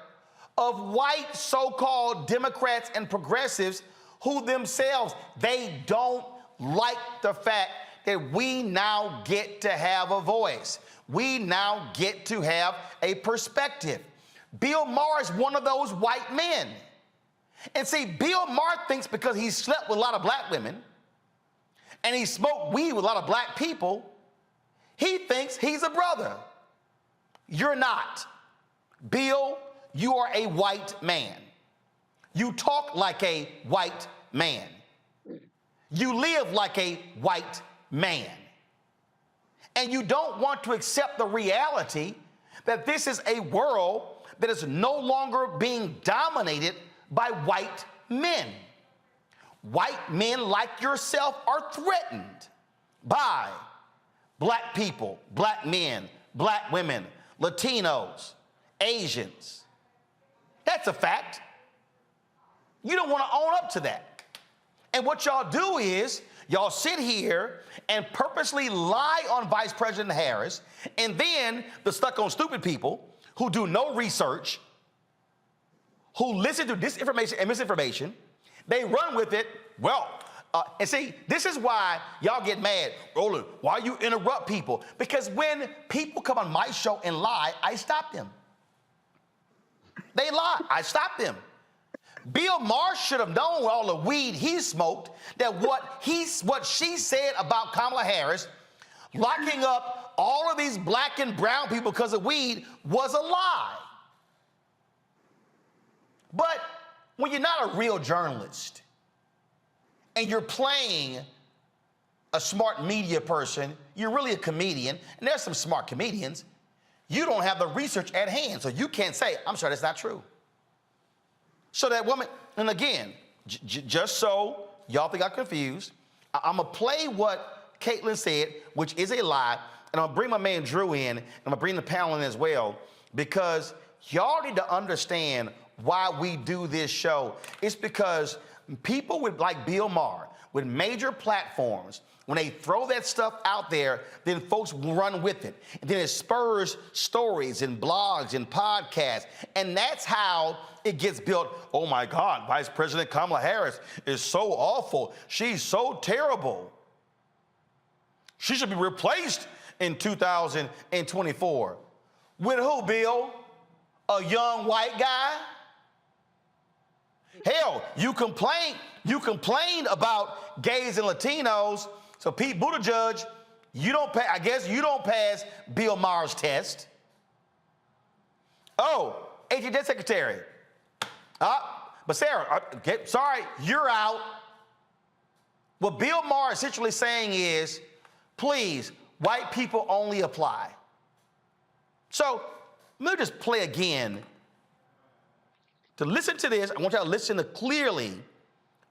of white so-called Democrats and progressives who themselves, they don't like the fact that we now get to have a voice. We now get to have a perspective. Bill Maher is one of those white men. And see, Bill Maher thinks because he slept with a lot of black women and he smoked weed with a lot of black people, he thinks he's a brother. You're not. Bill, you are a white man. You talk like a white man. You live like a white man. And you don't want to accept the reality that this is a world that is no longer being dominated by white men. White men like yourself are threatened by black people, black men, black women, Latinos, Asians. That's a fact. You don't want to own up to that. And what y'all do is y'all sit here and purposely lie on Vice President Harris, and then the stuck on stupid people who do no research, who listen to disinformation and misinformation, they run with it. Well, and see, this is why y'all get mad. Roland, why you interrupt people? Because when people come on my show and lie, I stop them. They lie, I stop them. Bill Maher should have known with all the weed he smoked that what she said about Kamala Harris, locking up all of these black and brown people because of weed, was a lie. But when you're not a real journalist and you're playing a smart media person, you're really a comedian, and there's some smart comedians, you don't have the research at hand, so you can't say, I'm sorry, that's not true. So that woman, and again, just so y'all think I'm confused, I'm going to play what Caitlin said, which is a lie, and I'm going to bring my man Drew in, and I'm going to bring the panel in as well, because y'all need to understand why we do this show. It's because people with like Bill Maher, with major platforms, when they throw that stuff out there, then folks run with it. And then it spurs stories and blogs and podcasts. And that's how it gets built. Oh my God, Vice President Kamala Harris is so awful. She's so terrible. She should be replaced in 2024. With who, Bill? A young white guy? Hell, you complained about gays and Latinos. So Pete Buttigieg, I guess you don't pass Bill Maher's test. Oh, HHS Secretary. But Sarah, sorry, you're out. What Bill Maher is essentially saying is, please, white people only apply. So let me just play again. To listen to this, I want y'all to listen to clearly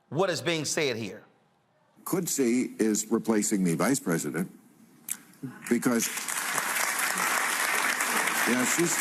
what is being said here. Could see is replacing the vice president because, yeah, she's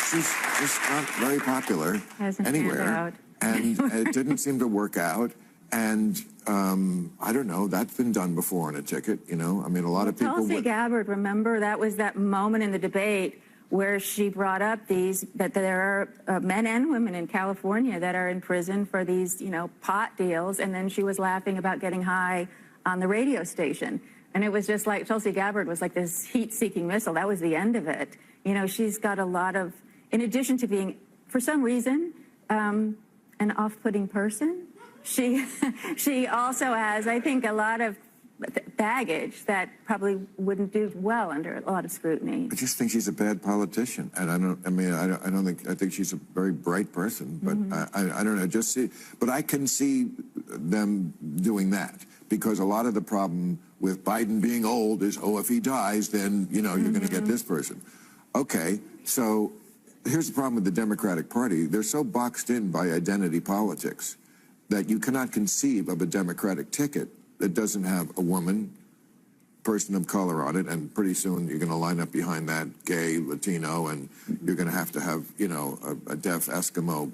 just not very popular anywhere, and it didn't seem to work out. And I don't know, that's been done before on a ticket, you know. I mean, a lot of people. Tulsi Gabbard, remember that was that moment in the debate where she brought up that there are men and women in California that are in prison for these, pot deals, and then she was laughing about getting high on the radio station. And it was just like Tulsi Gabbard was like this heat-seeking missile. That was the end of it. She's got a lot of, in addition to being, for some reason, an off-putting person, she also has, I think, a lot of baggage that probably wouldn't do well under a lot of scrutiny. I just think she's a bad politician, and I think she's a very bright person, but I don't know, but I can see them doing that, because a lot of the problem with Biden being old is, oh, if he dies, then, you're going to get this person. Okay, so here's the problem with the Democratic Party. They're so boxed in by identity politics that you cannot conceive of a Democratic ticket that doesn't have a woman, person of color on it, and pretty soon you're going to line up behind that gay, Latino, and you're going to have, a deaf Eskimo.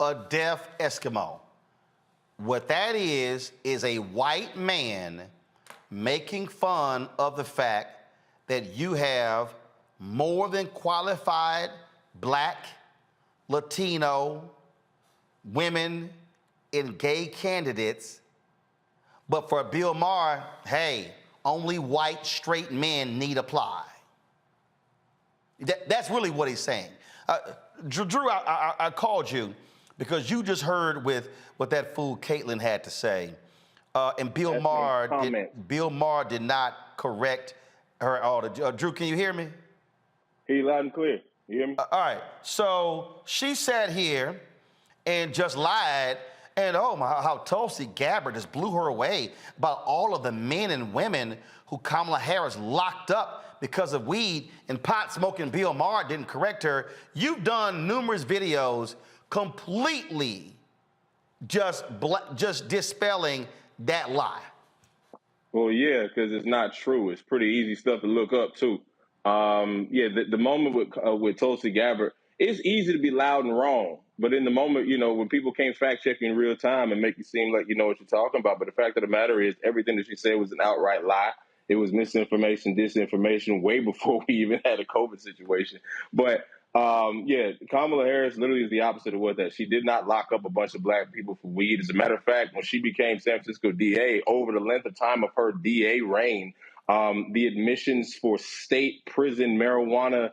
A deaf Eskimo. What that is a white man making fun of the fact that you have more than qualified black, Latino, women, and gay candidates, but for Bill Maher, hey, only white straight men need apply. That's really what he's saying. Drew, I called you because you just heard with what that fool Caitlin had to say, and Bill Maher did not correct her at all. Drew, can you hear me? Hear you loud and clear. You hear me? All right. So she sat here and just lied, and how Tulsi Gabbard just blew her away about all of the men and women who Kamala Harris locked up because of weed and pot smoking. Bill Maher didn't correct her. You've done numerous videos completely just dispelling that lie. Well, yeah, because it's not true. It's pretty easy stuff to look up, too. The moment with Tulsi Gabbard, it's easy to be loud and wrong. But in the moment, when people can't fact check you in real time and make you seem like you know what you're talking about. But the fact of the matter is everything that she said was an outright lie. It was misinformation, disinformation way before we even had a COVID situation. But Kamala Harris literally is the opposite of that. She did not lock up a bunch of black people for weed. As a matter of fact, when she became San Francisco DA, over the length of time of her DA reign, the admissions for state prison marijuana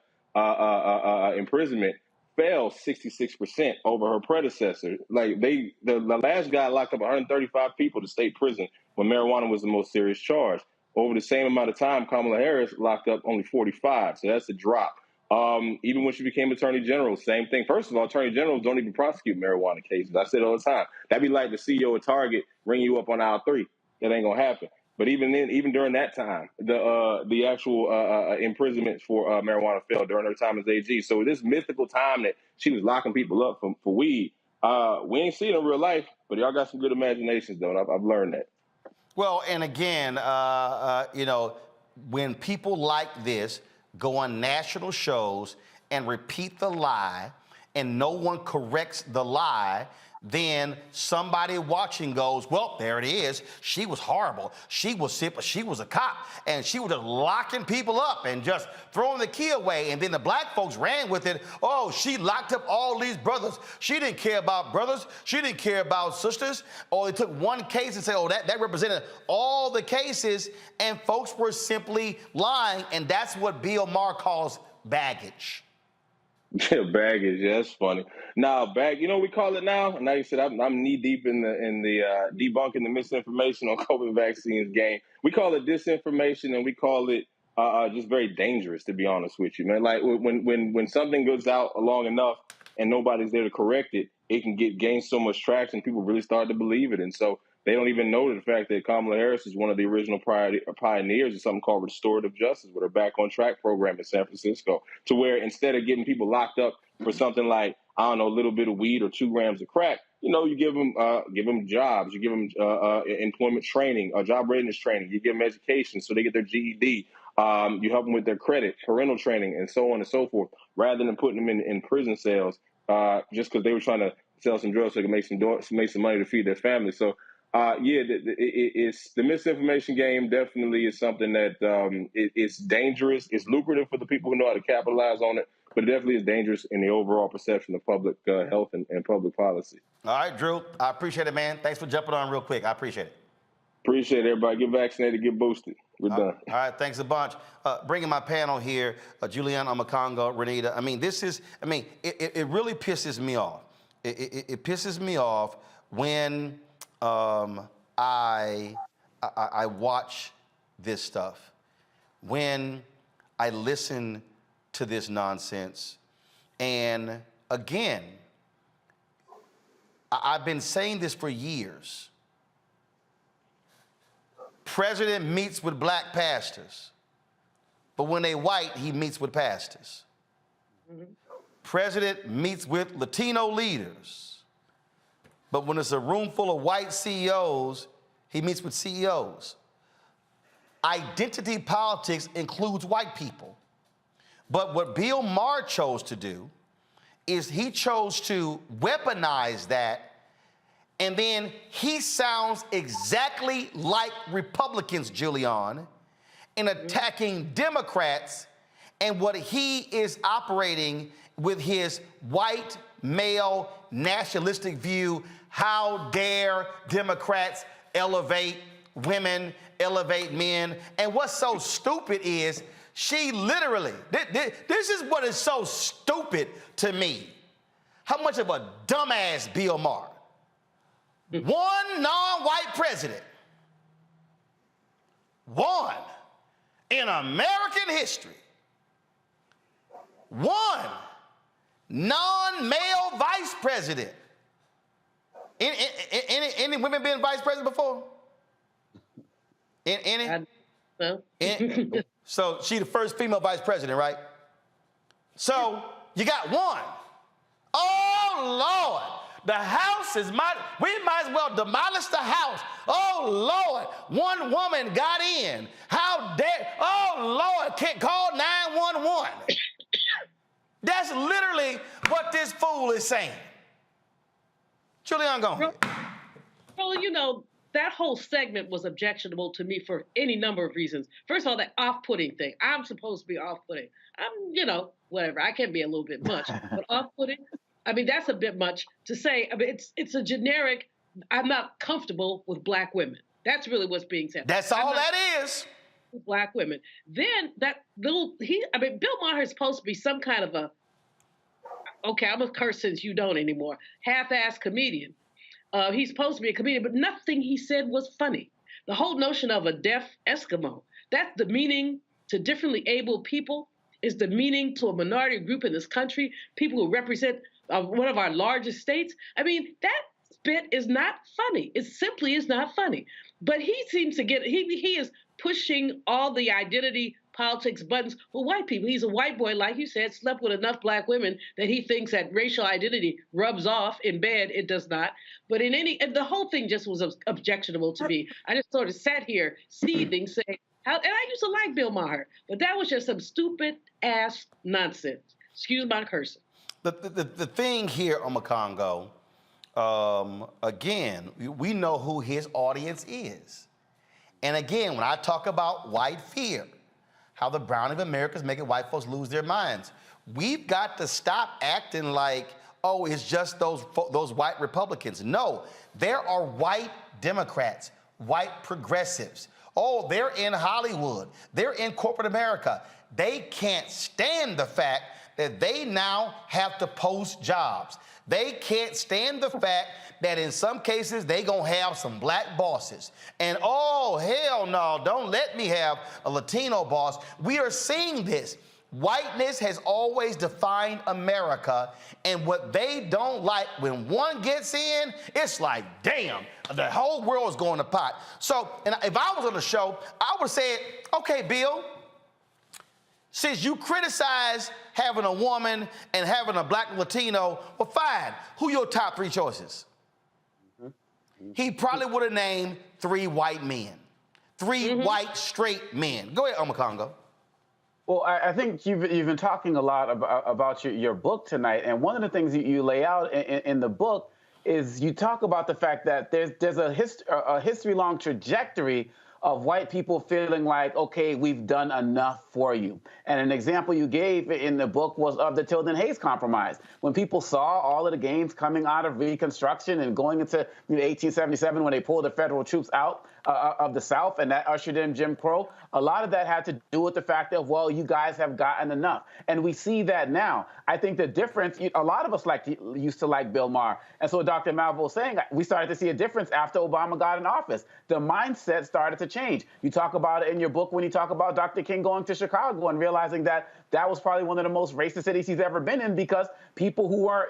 imprisonment fell 66% over her predecessor. Like the last guy locked up 135 people to state prison when marijuana was the most serious charge. Over the same amount of time, Kamala Harris locked up only 45. So that's a drop. Even when she became Attorney General, same thing. First of all, Attorney Generals don't even prosecute marijuana cases. I say it all the time. That'd be like the CEO of Target ringing you up on aisle 3. That ain't gonna happen. But even then, even during that time, the actual imprisonment for marijuana fell during her time as AG. So this mythical time that she was locking people up for weed, we ain't seen it in real life. But y'all got some good imaginations, though. And I've learned that. Well, and again, when people like this go on national shows and repeat the lie, and no one corrects the lie, then somebody watching goes, well, there it is. She was horrible. She was sick, but she was a cop. And she was just locking people up and just throwing the key away. And then the black folks ran with it. Oh, she locked up all these brothers. She didn't care about brothers. She didn't care about sisters. Or they took one case and said, oh, that represented all the cases. And folks were simply lying. And that's what Bill Maher calls baggage. Yeah, baggage. Yeah, that's funny. Now, we call it now. Now you said I'm knee deep in the debunking the misinformation on COVID vaccines game. We call it disinformation, and we call it just very dangerous, to be honest with you, man. Like when something goes out long enough and nobody's there to correct it, it can gain so much traction. People really start to believe it, and so they don't even know the fact that Kamala Harris is one of the original pioneers of something called restorative justice with her Back on Track program in San Francisco, to where instead of getting people locked up for something like, I don't know, a little bit of weed or 2 grams of crack, you give them jobs, you give them employment training, job readiness training, you give them education so they get their GED, you help them with their credit, parental training, and so on and so forth, rather than putting them in prison cells just because they were trying to sell some drugs so they could make some money to feed their family. So it's the misinformation game definitely is something that it's dangerous. It's lucrative for the people who know how to capitalize on it, but it definitely is dangerous in the overall perception of public health and public policy. All right, Drew, I appreciate it, man. Thanks for jumping on real quick. I appreciate it. Appreciate it, everybody. Get vaccinated, get boosted. We're done. All right, thanks a bunch. Bringing my panel here, Juliana Amakongo, Renita. It really pisses me off. It pisses me off when I watch this stuff. When I listen to this nonsense, and again, I've been saying this for years. President meets with black pastors, but when they white, he meets with pastors. President meets with Latino leaders, but when it's a room full of white CEOs, he meets with CEOs. Identity politics includes white people. But what Bill Maher chose to do is he chose to weaponize that, and then he sounds exactly like Republicans, Julian, in attacking Democrats, and what he is operating with his white, male, nationalistic view. How dare Democrats elevate women, elevate men? And what's so stupid is she literally, this is what is so stupid to me. How much of a dumbass Bill Maher. One non-white president. One in American history. One non-male vice president. Any women been vice president before? Any? No. So she the first female vice president, right? So you got one. Oh, Lord. The house is we might as well demolish the house. Oh, Lord. One woman got in. How dare, oh, Lord, can't call 911. That's literally what this fool is saying. Julian, go ahead. Well, you know, that whole segment was objectionable to me for any number of reasons. First of all, that off-putting thing. I'm supposed to be off-putting. I'm, you know, whatever. I can be a little bit much, but off-putting, I mean, that's a bit much to say. I mean, it's a generic, I'm not comfortable with black women. That's really what's being said. That's all that is. With black women. Then that little, Bill Maher is supposed to be some kind of a, okay, I'm a curse since you don't anymore, half-assed comedian. He's supposed to be a comedian, but nothing he said was funny. The whole notion of a deaf Eskimo, that's demeaning to differently abled people, is demeaning to a minority group in this country, people who represent one of our largest states. I mean, that bit is not funny. It simply is not funny. But he seems to get, he is pushing all the identity politics buttons for white people. He's a white boy, like you said, slept with enough black women that he thinks that racial identity rubs off in bed. It does not. But the whole thing just was objectionable to me. I just sort of sat here seething, saying, and I used to like Bill Maher, but that was just some stupid ass nonsense. Excuse my cursing. The thing here, Omakongo, again, we know who his audience is. And again, when I talk about white fear, how the browning of America is making white folks lose their minds, we've got to stop acting like, oh, it's just those white Republicans. No, there are white Democrats, white progressives. Oh, they're in Hollywood. They're in corporate America. They can't stand the fact that they now have to post jobs. They can't stand the fact that in some cases they gonna have some black bosses. And oh, hell no, don't let me have a Latino boss. We are seeing this. Whiteness has always defined America, and what they don't like, when one gets in, it's like, damn, the whole world is going to pot. So, and if I was on the show, I would say, okay, Bill, since you criticize having a woman and having a black Latino, well, fine. Who your top three choices? He probably would have named 3 white men, 3 white straight men. Go ahead, Omakongo. Well, I think you've been talking a lot about your book tonight, and one of the things you lay out in the book is you talk about the fact that there's a history-long trajectory of white people feeling like, okay, we've done enough for you. And an example you gave in the book was of the Tilden-Hayes Compromise. When people saw all of the gains coming out of Reconstruction and going into 1877 when they pulled the federal troops out of the South, and that ushered in Jim Crow. A lot of that had to do with the fact that, well, you guys have gotten enough. And we see that now. I think the difference, a lot of us used to like Bill Maher. And so Dr. Malvo was saying, we started to see a difference after Obama got in office. The mindset started to change. You talk about it in your book when you talk about Dr. King going to Chicago and realizing that that was probably one of the most racist cities he's ever been in, because people who were,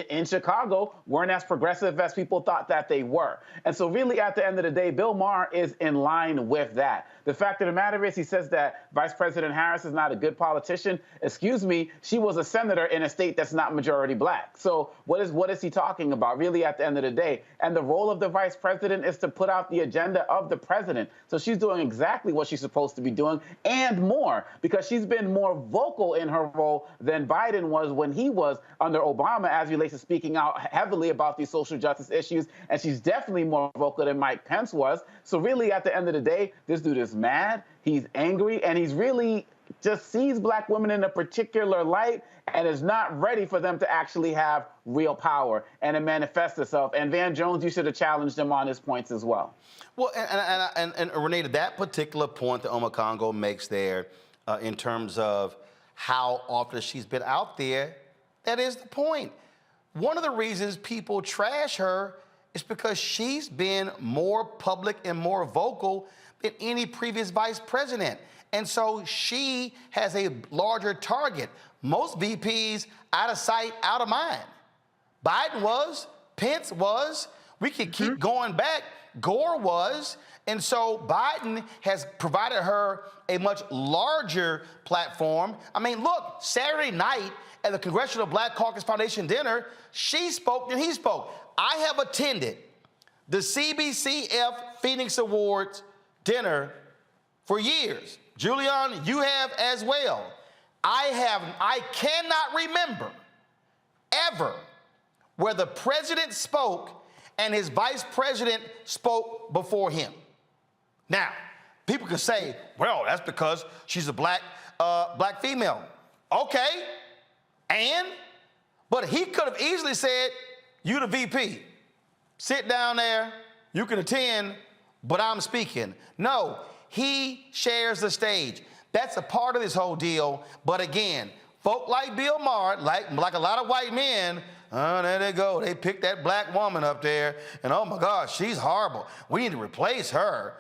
in Chicago weren't as progressive as people thought that they were. And so really at the end of the day, Bill Maher is in line with that. The fact of the matter is, he says that Vice President Harris is not a good politician. Excuse me, she was a senator in a state that's not majority black. So what is he talking about really at the end of the day? And the role of the vice president is to put out the agenda of the president. So she's doing exactly what she's supposed to be doing and more, because she's been more vocal in her role than Biden was when he was under Obama, as relates to speaking out heavily about these social justice issues. And she's definitely more vocal than Mike Pence was. So really at the end of the day, this dude is mad, he's angry, and he's really just sees black women in a particular light and is not ready for them to actually have real power and it manifests itself. And Van Jones, you should have challenged him on his points as well. Well, and Renee, that particular point that Omokongo makes there in terms of how often she's been out there, that is the point. One of the reasons people trash her is because she's been more public and more vocal than any previous vice president. And so she has a larger target. Most VPs out of sight, out of mind. Biden was, Pence was, we could keep going back, Gore was. And so Biden has provided her a much larger platform. I mean, look, Saturday night at the Congressional Black Caucus Foundation dinner, she spoke and he spoke. I have attended the CBCF Phoenix Awards dinner for years. Julian, you have as well. I cannot remember ever where the president spoke and his vice president spoke before him. Now, people can say, well, that's because she's a black female. Okay, but he could have easily said, you the VP, sit down there, you can attend, but I'm speaking. No, he shares the stage. That's a part of this whole deal. But again, folk like Bill Maher, like a lot of white men, there they go. They picked that black woman up there, and oh my gosh, she's horrible. We need to replace her.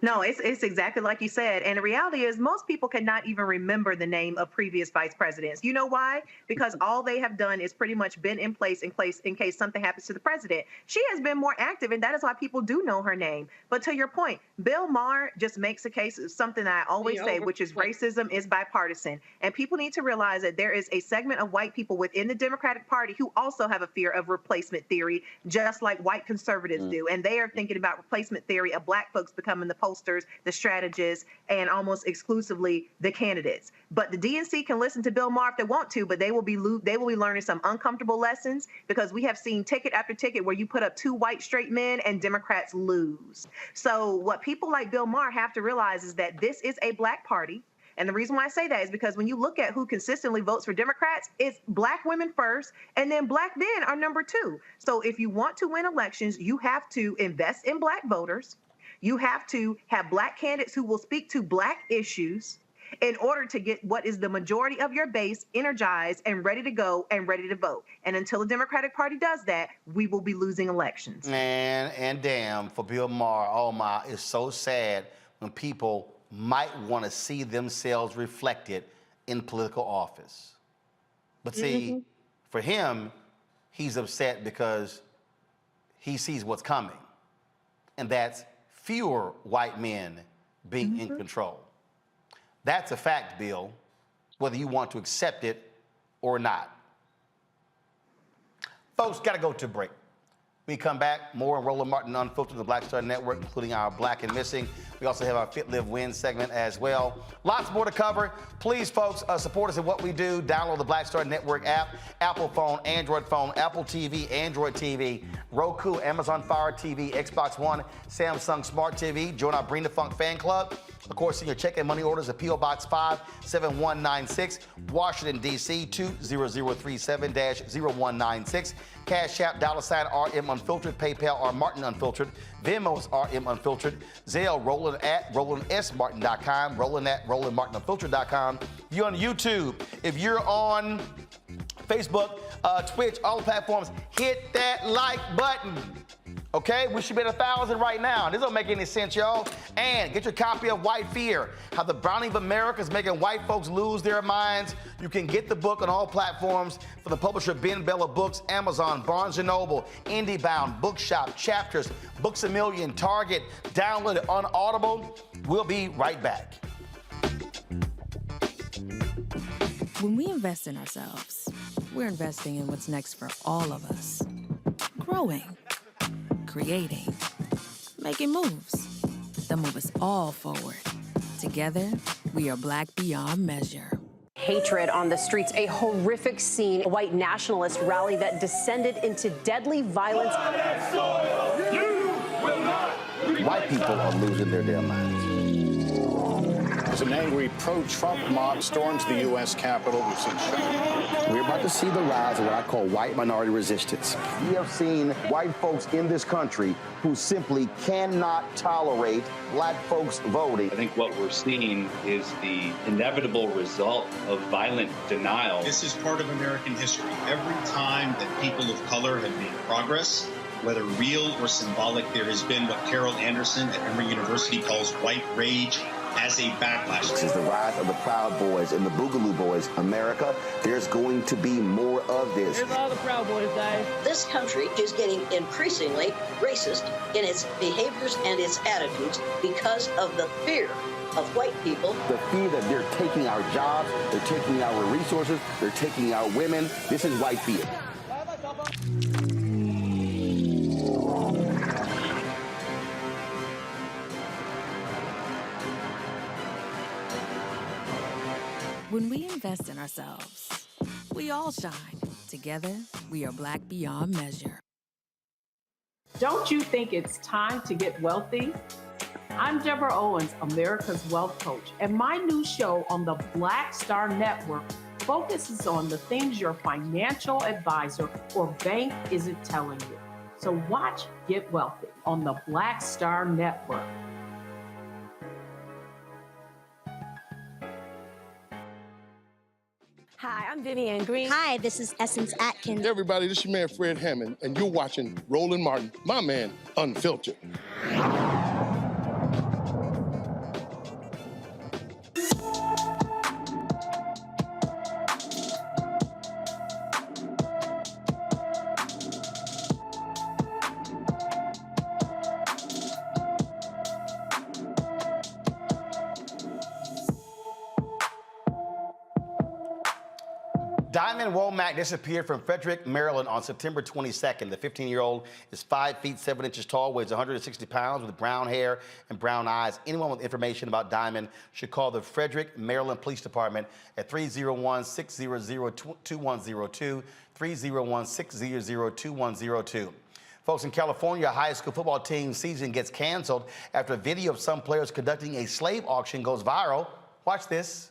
No, it's exactly like you said. And the reality is most people cannot even remember the name of previous vice presidents. You know why? Because all they have done is pretty much been in place in case something happens to the president. She has been more active, and that is why people do know her name. But to your point, Bill Maher just makes a case of something that I always say, which is racism is bipartisan. And people need to realize that there is a segment of white people within the Democratic Party who also have a fear of replacement theory, just like white conservatives do. And they are thinking about replacement theory of black folks becoming the posters, the strategists, and almost exclusively the candidates. But the DNC can listen to Bill Maher if they want to, but they will be learning some uncomfortable lessons, because we have seen ticket after ticket where you put up two white straight men and Democrats lose. So what people like Bill Maher have to realize is that this is a black party. And the reason why I say that is because when you look at who consistently votes for Democrats, it's black women first, and then black men are number two. So if you want to win elections, you have to invest in black voters. You have to have black candidates who will speak to black issues in order to get what is the majority of your base energized and ready to go and ready to vote. And until the Democratic Party does that, we will be losing elections. Man, and damn, for Bill Maher, oh my, it's so sad when people might want to see themselves reflected in political office. But see, for him, he's upset because he sees what's coming. And that's fewer white men being in control. That's a fact, Bill, whether you want to accept it or not. Folks, got to go to a break. We come back, more on Roland Martin Unfiltered, the Black Star Network, including our Black and Missing. We also have our Fit, Live, Win segment as well. Lots more to cover. Please, folks, support us in what we do. Download the Black Star Network app, Apple phone, Android phone, Apple TV, Android TV, Roku, Amazon Fire TV, Xbox One, Samsung Smart TV. Join our Bring the Funk fan club. Of course, send your check and money orders at P.O. Box 57196, Washington, D.C. 20037-0196. Cash App, $RM Unfiltered, PayPal, R Martin Unfiltered, Venmo's RM Unfiltered, Zelle, Roland at RolandSMartin.com, Roland at RolandMartinUnfiltered.com. If you're on YouTube, if you're on Facebook, Twitch, all the platforms, hit that like button. Okay, we should be at 1,000 right now. This don't make any sense, y'all. And get your copy of White Fear, How the Browning of America is Making White Folks Lose Their Minds. You can get the book on all platforms from the publisher Ben Bella Books, Amazon, Barnes & Noble, IndieBound, Bookshop, Chapters, Books A Million, Target. Download it on Audible. We'll be right back. When we invest in ourselves, we're investing in what's next for all of us. Growing, creating, making moves that move us all forward. Together, we are Black beyond measure. Hatred on the streets, a horrific scene, a white nationalist rally that descended into deadly violence. White people are losing their damn minds. As an angry pro-Trump mob storms the U.S. Capitol, we've seen shooting. We're about to see the rise of what I call white minority resistance. We have seen white folks in this country who simply cannot tolerate black folks voting. I think what we're seeing is the inevitable result of violent denial. This is part of American history. Every time that people of color have made progress, whether real or symbolic, there has been what Carol Anderson at Emory University calls white rage as a backlash. This is the rise of the Proud Boys and the Boogaloo Boys. America, there's going to be more of this. Here's all the Proud Boys, guys. This country is getting increasingly racist in its behaviors and its attitudes because of the fear of white people. The fear that they're taking our jobs, they're taking our resources, they're taking our women. This is white fear. When we invest in ourselves, we all shine. Together, we are Black beyond measure. Don't you think it's time to get wealthy? I'm Deborah Owens, America's Wealth Coach, and my new show on the Black Star Network focuses on the things your financial advisor or bank isn't telling you. So watch Get Wealthy on the Black Star Network. Hi, I'm Vivian Green. Hi, this is Essence Atkins. Hey everybody, this is your man Fred Hammond, and you're watching Roland Martin, my man, Unfiltered. Diamond Womack disappeared from Frederick, Maryland on September 22nd. The 15-year-old is 5 feet 7 inches tall, weighs 160 pounds, with brown hair and brown eyes. Anyone with information about Diamond should call the Frederick, Maryland Police Department at 301-600-2102, 301-600-2102. Folks, in California, a high school football team season gets canceled after a video of some players conducting a slave auction goes viral. Watch this.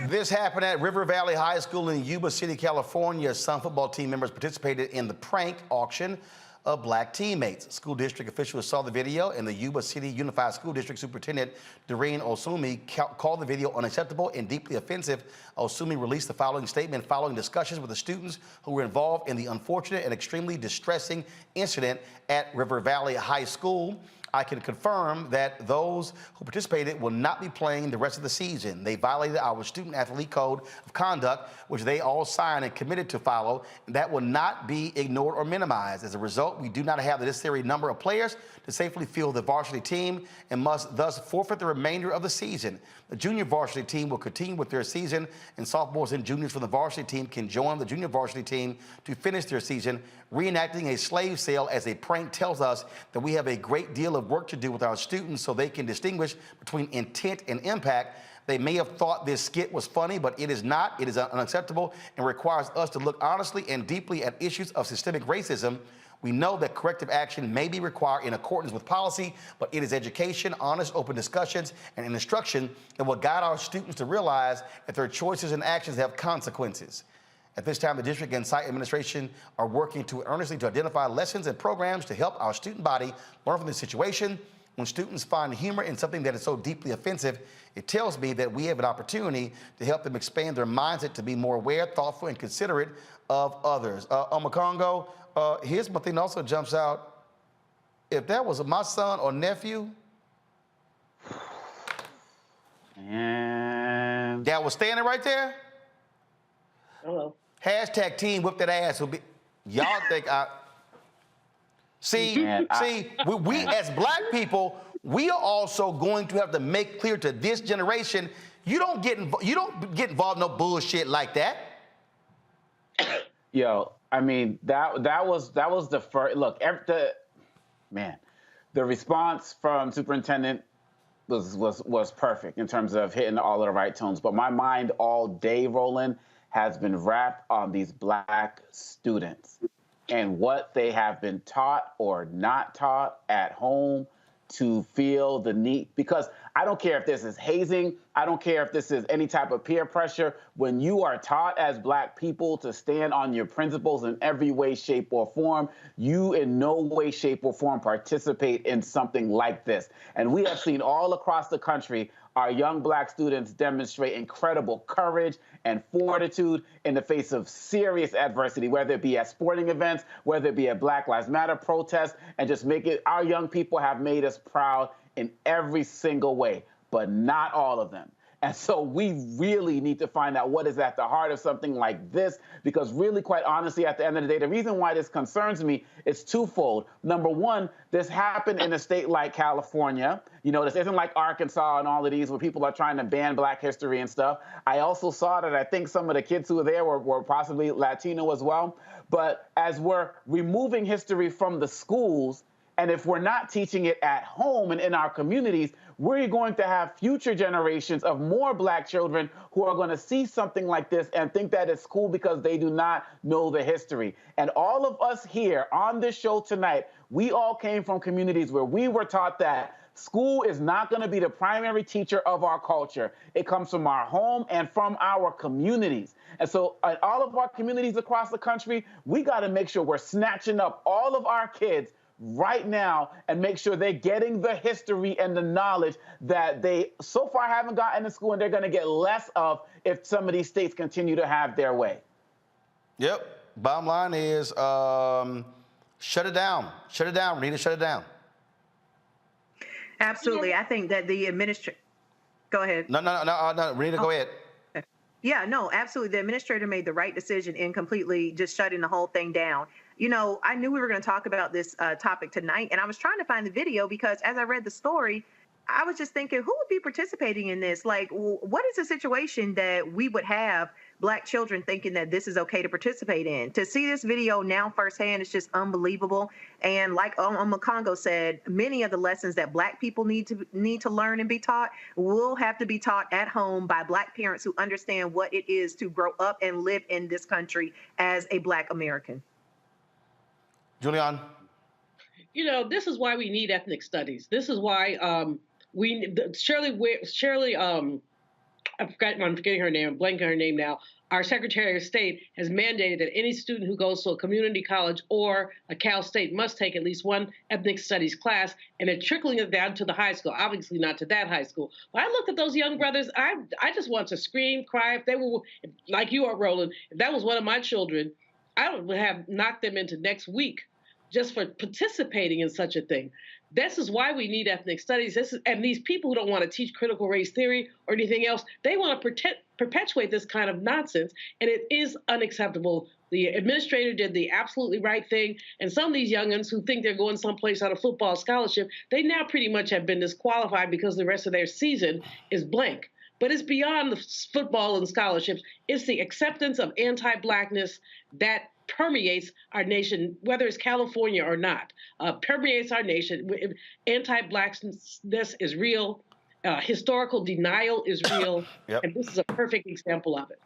This happened at River Valley High School in Yuba City, California. Some football team members participated in the prank auction of black teammates. School district officials saw the video, and the Yuba City Unified School District Superintendent Doreen Osumi called the video unacceptable and deeply offensive. Osumi released the following statement following discussions with the students who were involved in the unfortunate and extremely distressing incident at River Valley High School. I can confirm that those who participated will not be playing the rest of the season. They violated our student-athlete code of conduct, which they all signed and committed to follow, and that will not be ignored or minimized. As a result, we do not have the necessary number of players to safely field the varsity team and must thus forfeit the remainder of the season. The junior varsity team will continue with their season, and sophomores and juniors from the varsity team can join the junior varsity team to finish their season. Reenacting a slave sale as a prank tells us that we have a great deal of of work to do with our students so they can distinguish between intent and impact. They may have thought this skit was funny, but it is not. It is unacceptable and requires us to look honestly and deeply at issues of systemic racism. We know that corrective action may be required in accordance with policy, but it is education, honest, open discussions, and instruction that will guide our students to realize that their choices and actions have consequences. At this time, the district and site administration are working earnestly to identify lessons and programs to help our student body learn from this situation. When students find humor in something that is so deeply offensive, it tells me that we have an opportunity to help them expand their mindset to be more aware, thoughtful, and considerate of others. Omakongo, here's one thing that also jumps out. If that was my son or nephew, and that was standing right there. Hello. Hashtag team whip that ass will be. Y'all think I see? We as black people, we are also going to have to make clear to this generation: you don't get involved in no bullshit like that. Yo, I mean, that was the first look. The response from superintendent was perfect in terms of hitting all of the right tones. But my mind all day, Roland, has been wrapped on these black students and what they have been taught or not taught at home to feel the need. Because I don't care if this is hazing, I don't care if this is any type of peer pressure. When you are taught as black people to stand on your principles in every way, shape, or form, you in no way, shape, or form participate in something like this. And we have seen all across the country our young black students demonstrate incredible courage and fortitude in the face of serious adversity, whether it be at sporting events, whether it be at Black Lives Matter protests, and just our young people have made us proud in every single way, but not all of them. And so we really need to find out what is at the heart of something like this, because really, quite honestly, at the end of the day, the reason why this concerns me is twofold. Number one, this happened in a state like California. You know, this isn't like Arkansas and all of these where people are trying to ban black history and stuff. I also saw that I think some of the kids who were there were possibly Latino as well. But as we're removing history from the schools, and if we're not teaching it at home and in our communities, we're going to have future generations of more black children who are going to see something like this and think that it's cool because they do not know the history. And all of us here on this show tonight, we all came from communities where we were taught that school is not going to be the primary teacher of our culture. It comes from our home and from our communities. And so in all of our communities across the country, we got to make sure we're snatching up all of our kids right now and make sure they're getting the history and the knowledge that they so far haven't gotten in school, and they're going to get less of if some of these states continue to have their way. Yep. Bottom line is shut it down. Shut it down. We need to shut it down. Absolutely. I think that the administrator... Go ahead. No, Renita, go ahead. Yeah, no, absolutely. The administrator made the right decision in completely just shutting the whole thing down. You know, I knew we were going to talk about this topic tonight, and I was trying to find the video because as I read the story, I was just thinking, who would be participating in this? Like, what is the situation that we would have black children thinking that this is okay to participate in? To see this video now firsthand is just unbelievable. And like Omakongo said, many of the lessons that black people need to learn and be taught will have to be taught at home by black parents who understand what it is to grow up and live in this country as a black American. Julian? You know, this is why we need ethnic studies. This is why Shirley, I'm forgetting her name, I'm blanking her name now. Our Secretary of State has mandated that any student who goes to a community college or a Cal State must take at least one ethnic studies class, and they're trickling it down to the high school, obviously not to that high school. But I looked at those young brothers, I just want to scream, cry. If they were, like you are, Roland, if that was one of my children, I would have knocked them into next week just for participating in such a thing. This is why we need ethnic studies. And these people who don't want to teach critical race theory or anything else, they want to perpetuate this kind of nonsense, and it is unacceptable. The administrator did the absolutely right thing, and some of these young'uns who think they're going someplace on a football scholarship, they now pretty much have been disqualified because the rest of their season is blank. But it's beyond the football and scholarships. It's the acceptance of anti-blackness that permeates our nation, whether it's California or not, permeates our nation. Anti-Blackness is real. Historical denial is real. Yep. And this is a perfect example of it.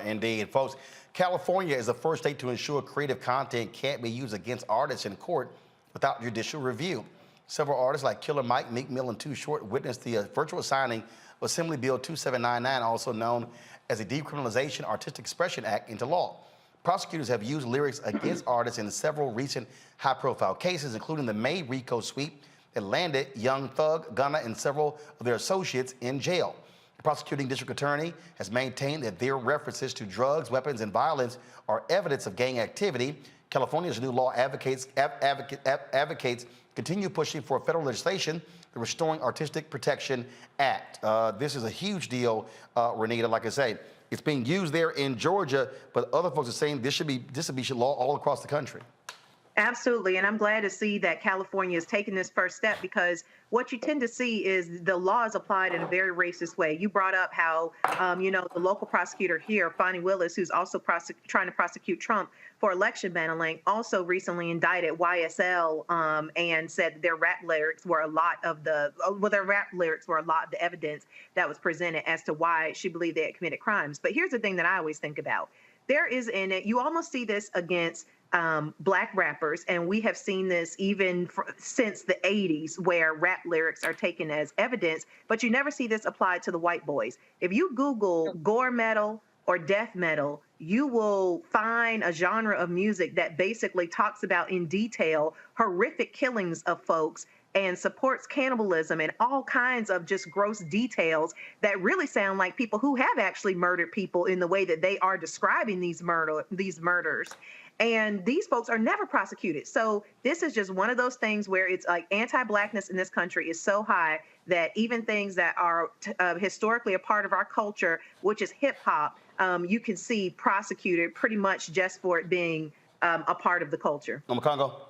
Indeed. Folks, California is the first state to ensure creative content can't be used against artists in court without judicial review. Several artists like Killer Mike, Meek Mill, and Too Short witnessed the virtual signing of Assembly Bill 2799, also known as the Decriminalization Artistic Expression Act, into law. Prosecutors have used lyrics against artists in several recent high-profile cases, including the May RICO sweep that landed Young Thug, Gunna, and several of their associates in jail. The prosecuting district attorney has maintained that their references to drugs, weapons, and violence are evidence of gang activity. California's new law advocates continue pushing for federal legislation, the Restoring Artistic Protection Act. This is a huge deal, Renita. Like I say, it's being used there in Georgia, but other folks are saying this should be law all across the country. Absolutely. And I'm glad to see that California is taking this first step, because what you tend to see is the law is applied in a very racist way. You brought up how, the local prosecutor here, Fani Willis, who's also trying to prosecute Trump for election meddling, also recently indicted YSL and said their rap lyrics were a lot of the evidence that was presented as to why she believed they had committed crimes. But here's the thing that I always think about. There is in it, you almost see this against Black rappers, and we have seen this even since the 80s, where rap lyrics are taken as evidence, but you never see this applied to the white boys. If you Google gore metal or death metal, you will find a genre of music that basically talks about in detail horrific killings of folks and supports cannibalism and all kinds of just gross details that really sound like people who have actually murdered people in the way that they are describing these murders. And these folks are never prosecuted. So this is just one of those things where it's like anti-Blackness in this country is so high that even things that are historically a part of our culture, which is hip hop, you can see prosecuted pretty much just for it being a part of the culture. Congo.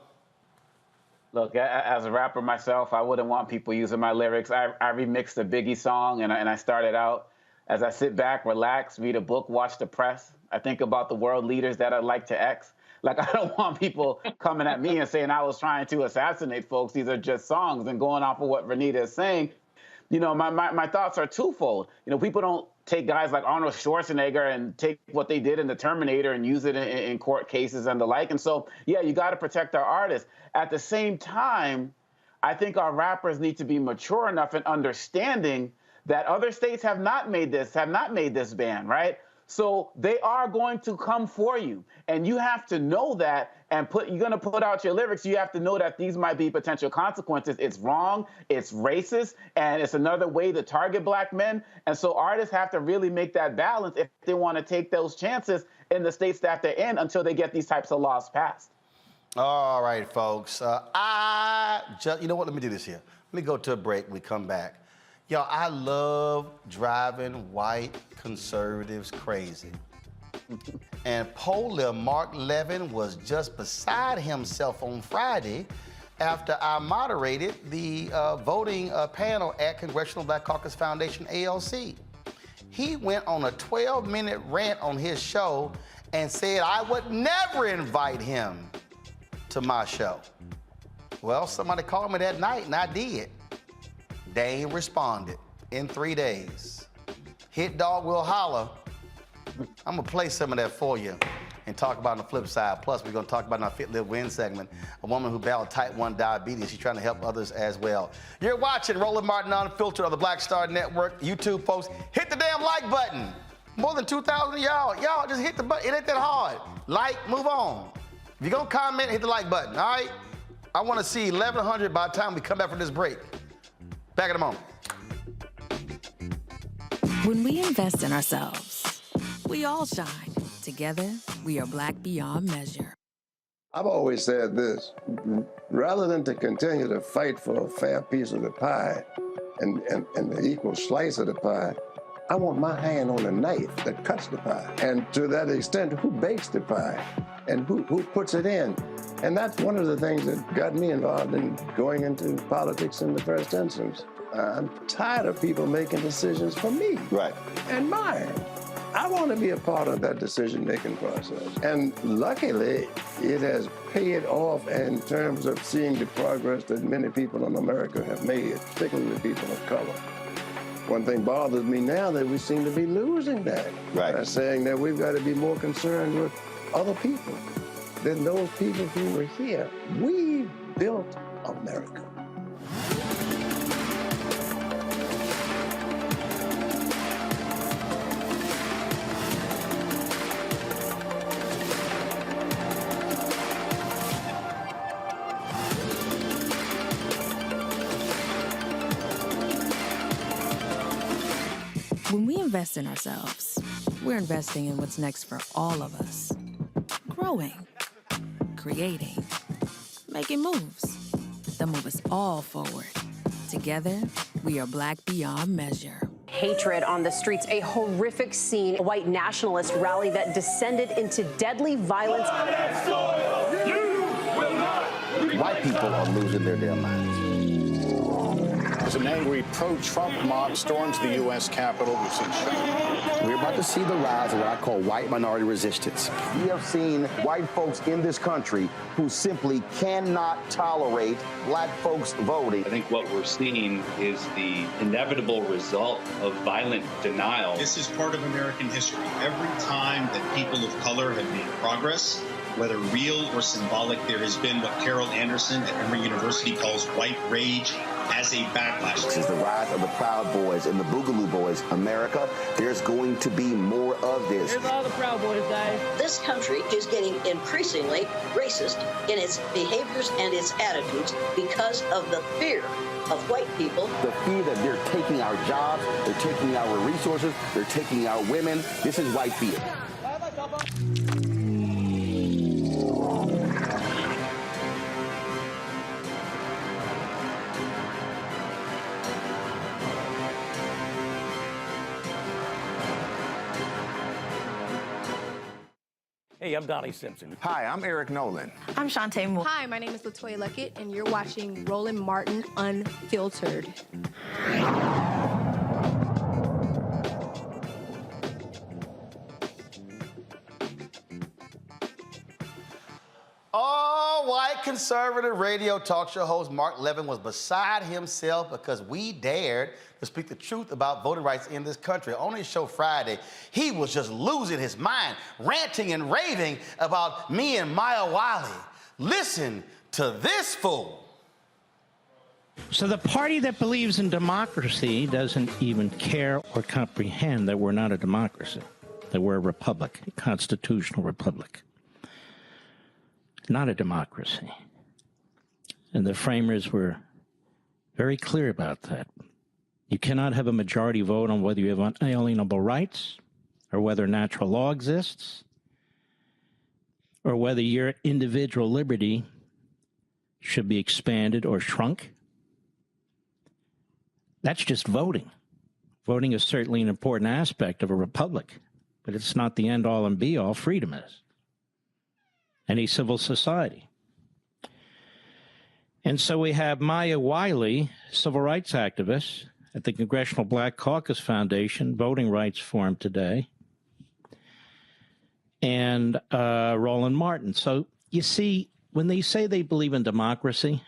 Look, as a rapper myself, I wouldn't want people using my lyrics. I remixed a Biggie song, and I started out as I sit back, relax, read a book, watch the press. I think about the world leaders that I'd like to X. Like, I don't want people coming at me and saying I was trying to assassinate folks. These are just songs. And going off of what Renita is saying, my thoughts are twofold. People don't take guys like Arnold Schwarzenegger and take what they did in The Terminator and use it in court cases and the like. And so, yeah, you got to protect our artists. At the same time, I think our rappers need to be mature enough in understanding that other states have not made this ban, right? So they are going to come for you, and you have to know that. And you're going to put out your lyrics. You have to know that these might be potential consequences. It's wrong, it's racist, and it's another way to target Black men. And so artists have to really make that balance if they want to take those chances in the states that they're in until they get these types of laws passed. All right, folks. You know what? Let me do this here. Let me go to a break. When we come back. Yo, I love driving white conservatives crazy. And poller Mark Levin was just beside himself on Friday after I moderated the voting panel at Congressional Black Caucus Foundation, ALC. He went on a 12-minute rant on his show and said I would never invite him to my show. Well, somebody called me that night, and I did. They ain't responded in 3 days. Hit dog will holler. I'm gonna play some of that for you and talk about on the flip side. Plus, we're gonna talk about in our Fit, Live, Win segment, a woman who battled type 1 diabetes. She's trying to help others as well. You're watching Roland Martin Unfiltered on the Black Star Network. YouTube folks, hit the damn like button. More than 2,000 of y'all just hit the button. It ain't that hard. Like, move on. If you're gonna comment, hit the like button, all right? I wanna see 1,100 by the time we come back from this break. Back in a moment. When we invest in ourselves, we all shine. Together, we are Black beyond measure. I've always said this, rather than to continue to fight for a fair piece of the pie and the equal slice of the pie, I want my hand on the knife that cuts the pie. And to that extent, who bakes the pie and who puts it in? And that's one of the things that got me involved in going into politics in the first instance. I'm tired of people making decisions for me. Right. And mine. I want to be a part of that decision-making process. And luckily, it has paid off in terms of seeing the progress that many people in America have made, particularly people of color. One thing bothers me now that we seem to be losing that. Right. By saying that we've got to be more concerned with other people than those people who were here. We built America. When we invest in ourselves, we're investing in what's next for all of us. Growing, creating, making moves that move us all forward. Together, we are Black beyond measure. Hatred on the streets, a horrific scene, a white nationalist rally that descended into deadly violence. White people are losing their damn minds. As an angry pro-Trump mob storms the U.S. Capitol, we've seen We're about to see the rise of what I call white minority resistance. We have seen white folks in this country who simply cannot tolerate black folks voting. I think what we're seeing is the inevitable result of violent denial. This is part of American history. Every time that people of color have made progress, whether real or symbolic, there has been what Carol Anderson at Emory University calls white rage as a backlash. This is the rise of the Proud Boys and the Boogaloo Boys. America, there's going to be more of this. Here's all the Proud Boys, guys. This country is getting increasingly racist in its behaviors and its attitudes because of the fear of white people. The fear that they're taking our jobs, they're taking our resources, they're taking our women. This is white fear. Hey, I'm Donnie Simpson. Hi, I'm Eric Nolan. I'm Shantae Moore. Hi, my name is LaToya Luckett, and you're watching Roland Martin Unfiltered. All-white conservative radio talk show host Mark Levin was beside himself because we dared to speak the truth about voting rights in this country. On his show Friday, he was just losing his mind, ranting and raving about me and Maya Wiley. Listen to this fool. So the party that believes in democracy doesn't even care or comprehend that we're not a democracy, that we're a republic, a constitutional republic. Not a democracy. And the framers were very clear about that. You cannot have a majority vote on whether you have unalienable rights or whether natural law exists or whether your individual liberty should be expanded or shrunk. That's just voting. Voting is certainly an important aspect of a republic, but it's not the end-all and be-all. Freedom is. Any civil society. And so we have Maya Wiley, civil rights activist at the Congressional Black Caucus Foundation, Voting Rights Forum today, and Roland Martin. So you see, when they say they believe in democracy,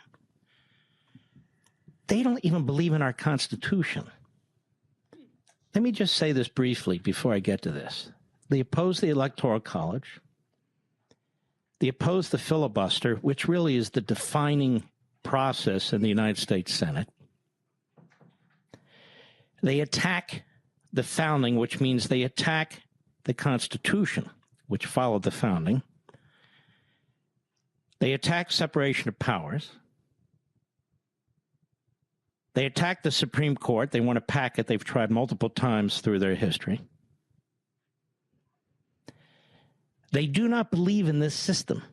they don't even believe in our Constitution. Let me just say this briefly before I get to this. They oppose the Electoral College. They oppose the filibuster, which really is the defining process in the United States Senate. They attack the founding, which means they attack the Constitution, which followed the founding. They attack separation of powers. They attack the Supreme Court. They want to pack it. They've tried multiple times through their history. They do not believe in this system.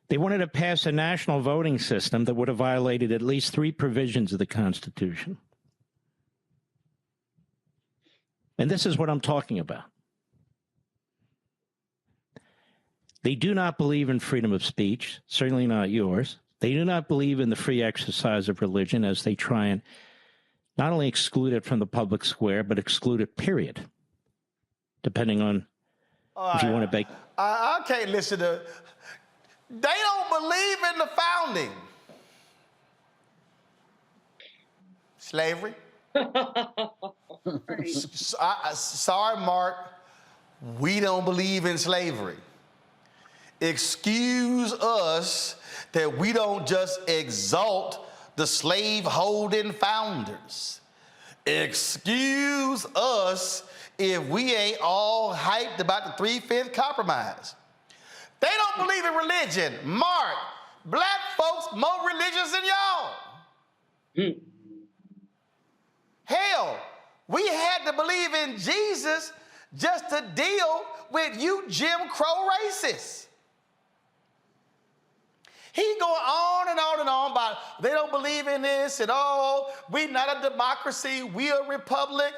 They wanted to pass a national voting system that would have violated at least 3 provisions of the Constitution. And this is what I'm talking about. They do not believe in freedom of speech, certainly not yours. They do not believe in the free exercise of religion as they try and not only exclude it from the public square, but exclude it, period. depending on if you want to bake. I can't listen to. They don't believe in the founding. Slavery. Sorry, Mark. We don't believe in slavery. Excuse us that we don't just exalt the slave-holding founders. Excuse us if we ain't all hyped about the 3-5 compromise. They don't believe in religion. Mark, black folks more religious than y'all. Hell, we had to believe in Jesus just to deal with you Jim Crow racists. He going on and on and on about they don't believe in this at all. We not a democracy. We a republic.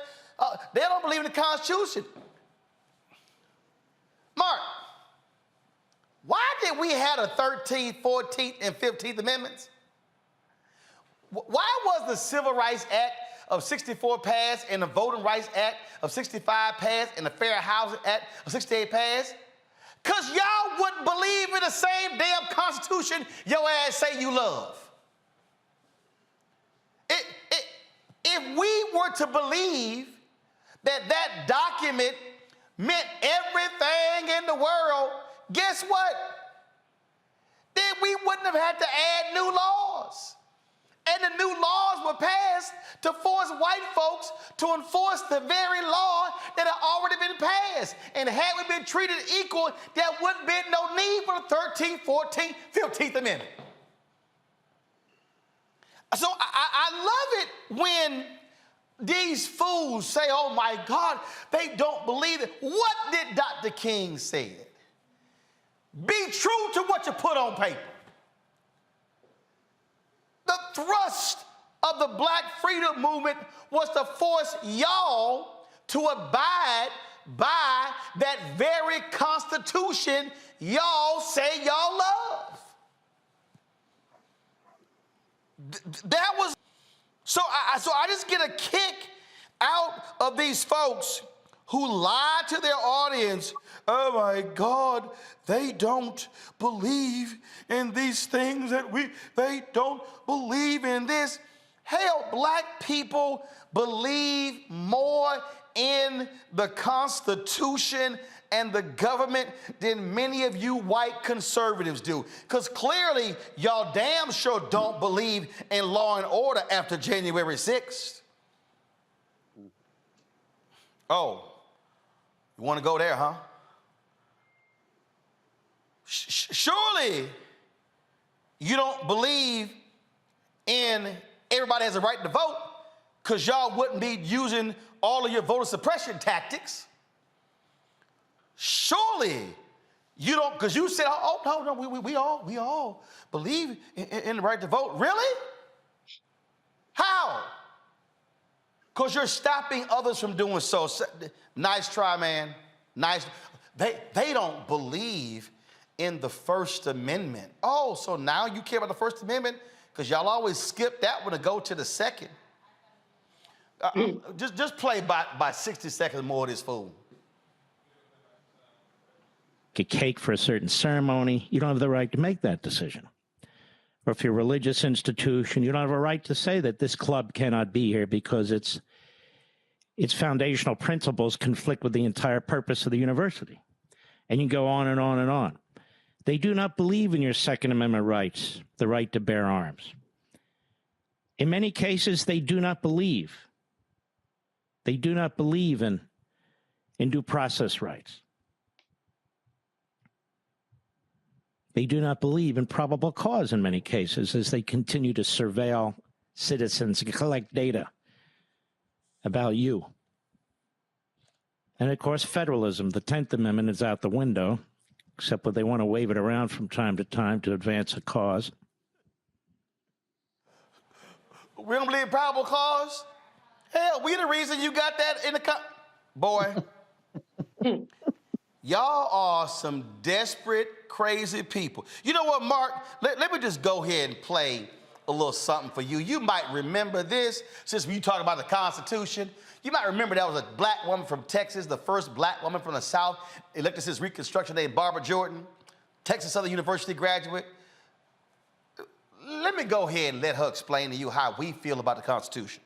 They don't believe in the Constitution. Mark, why did we have a 13th, 14th, and 15th Amendments? Why was the Civil Rights Act of 64 passed and the Voting Rights Act of 65 passed and the Fair Housing Act of 68 passed? Because y'all wouldn't believe in the same damn Constitution your ass say you love. If we were to believe that that document meant everything in the world, guess what? Then we wouldn't have had to add new laws. And the new laws were passed to force white folks to enforce the very law that had already been passed. And had we been treated equal, there wouldn't be no need for the 13th, 14th, 15th Amendment. So I love it when these fools say, oh my God, they don't believe it. What did Dr. King say? Be true to what you put on paper. The thrust of the Black Freedom Movement was to force y'all to abide by that very Constitution y'all say y'all love. That was, so I just get a kick out of these folks who lie to their audience. Oh my God, they don't believe in these things they don't believe in this. Hell, black people believe more in the Constitution and the government than many of you white conservatives do. Because clearly, y'all damn sure don't believe in law and order after January 6th. Oh, you want to go there, huh? Surely you don't believe in everybody has a right to vote, because y'all wouldn't be using all of your voter suppression tactics. Surely you don't, because you said, oh no, we all believe in the right to vote. Really? How? Because you're stopping others from doing so. Nice try, man. Nice. They don't believe in the First Amendment. Oh, so now you care about the First Amendment? Because y'all always skip that one to go to the second. Just play by 60 seconds more of this fool. Get cake for a certain ceremony. You don't have the right to make that decision. Or if you're a religious institution, you don't have a right to say that this club cannot be here because its foundational principles conflict with the entire purpose of the university. And you go on and on and on. They do not believe in your Second Amendment rights, the right to bear arms. In many cases, they do not believe. They do not believe in due process rights. They do not believe in probable cause in many cases as they continue to surveil citizens and collect data about you. And of course, federalism, the 10th Amendment, is out the window, except that they want to wave it around from time to time to advance a cause. We don't believe in probable cause? Hell, we the reason you got that in the boy. Y'all are some desperate, crazy people. You know what, Mark? Let me just go ahead and play a little something for you. You might remember this, since we talk about the Constitution. You might remember that was a black woman from Texas, the first black woman from the South elected since Reconstruction, named Barbara Jordan, Texas Southern University graduate. Let me go ahead and let her explain to you how we feel about the Constitution.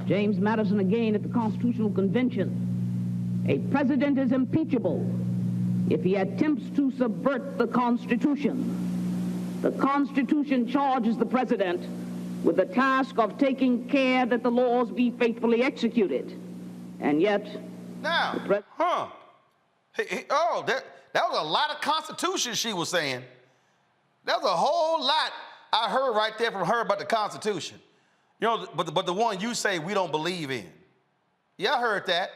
James Madison again at the Constitutional Convention. A president is impeachable if he attempts to subvert the Constitution. The Constitution charges the president with the task of taking care that the laws be faithfully executed. And yet... Now, that was a lot of Constitution she was saying. That was a whole lot I heard right there from her about the Constitution. You know, but the one you say we don't believe in. Yeah, I heard that.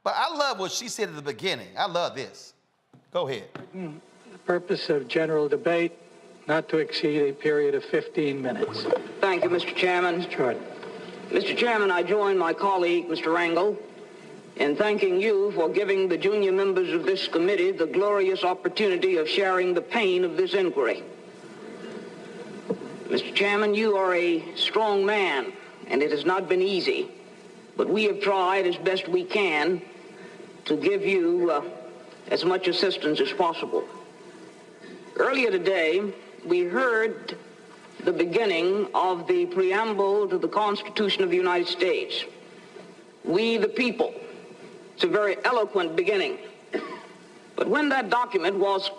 But I love what she said at the beginning. I love this. Go ahead. The purpose of general debate, not to exceed a period of 15 minutes. Thank you, Mr. Chairman. Mr. Jordan. Mr. Chairman, I join my colleague, Mr. Rangel, in thanking you for giving the junior members of this committee the glorious opportunity of sharing the pain of this inquiry. Mr. Chairman, you are a strong man, and it has not been easy, but we have tried as best we can to give you as much assistance as possible. Earlier today, we heard the beginning of the preamble to the Constitution of the United States. We the people. It's a very eloquent beginning. But when that document was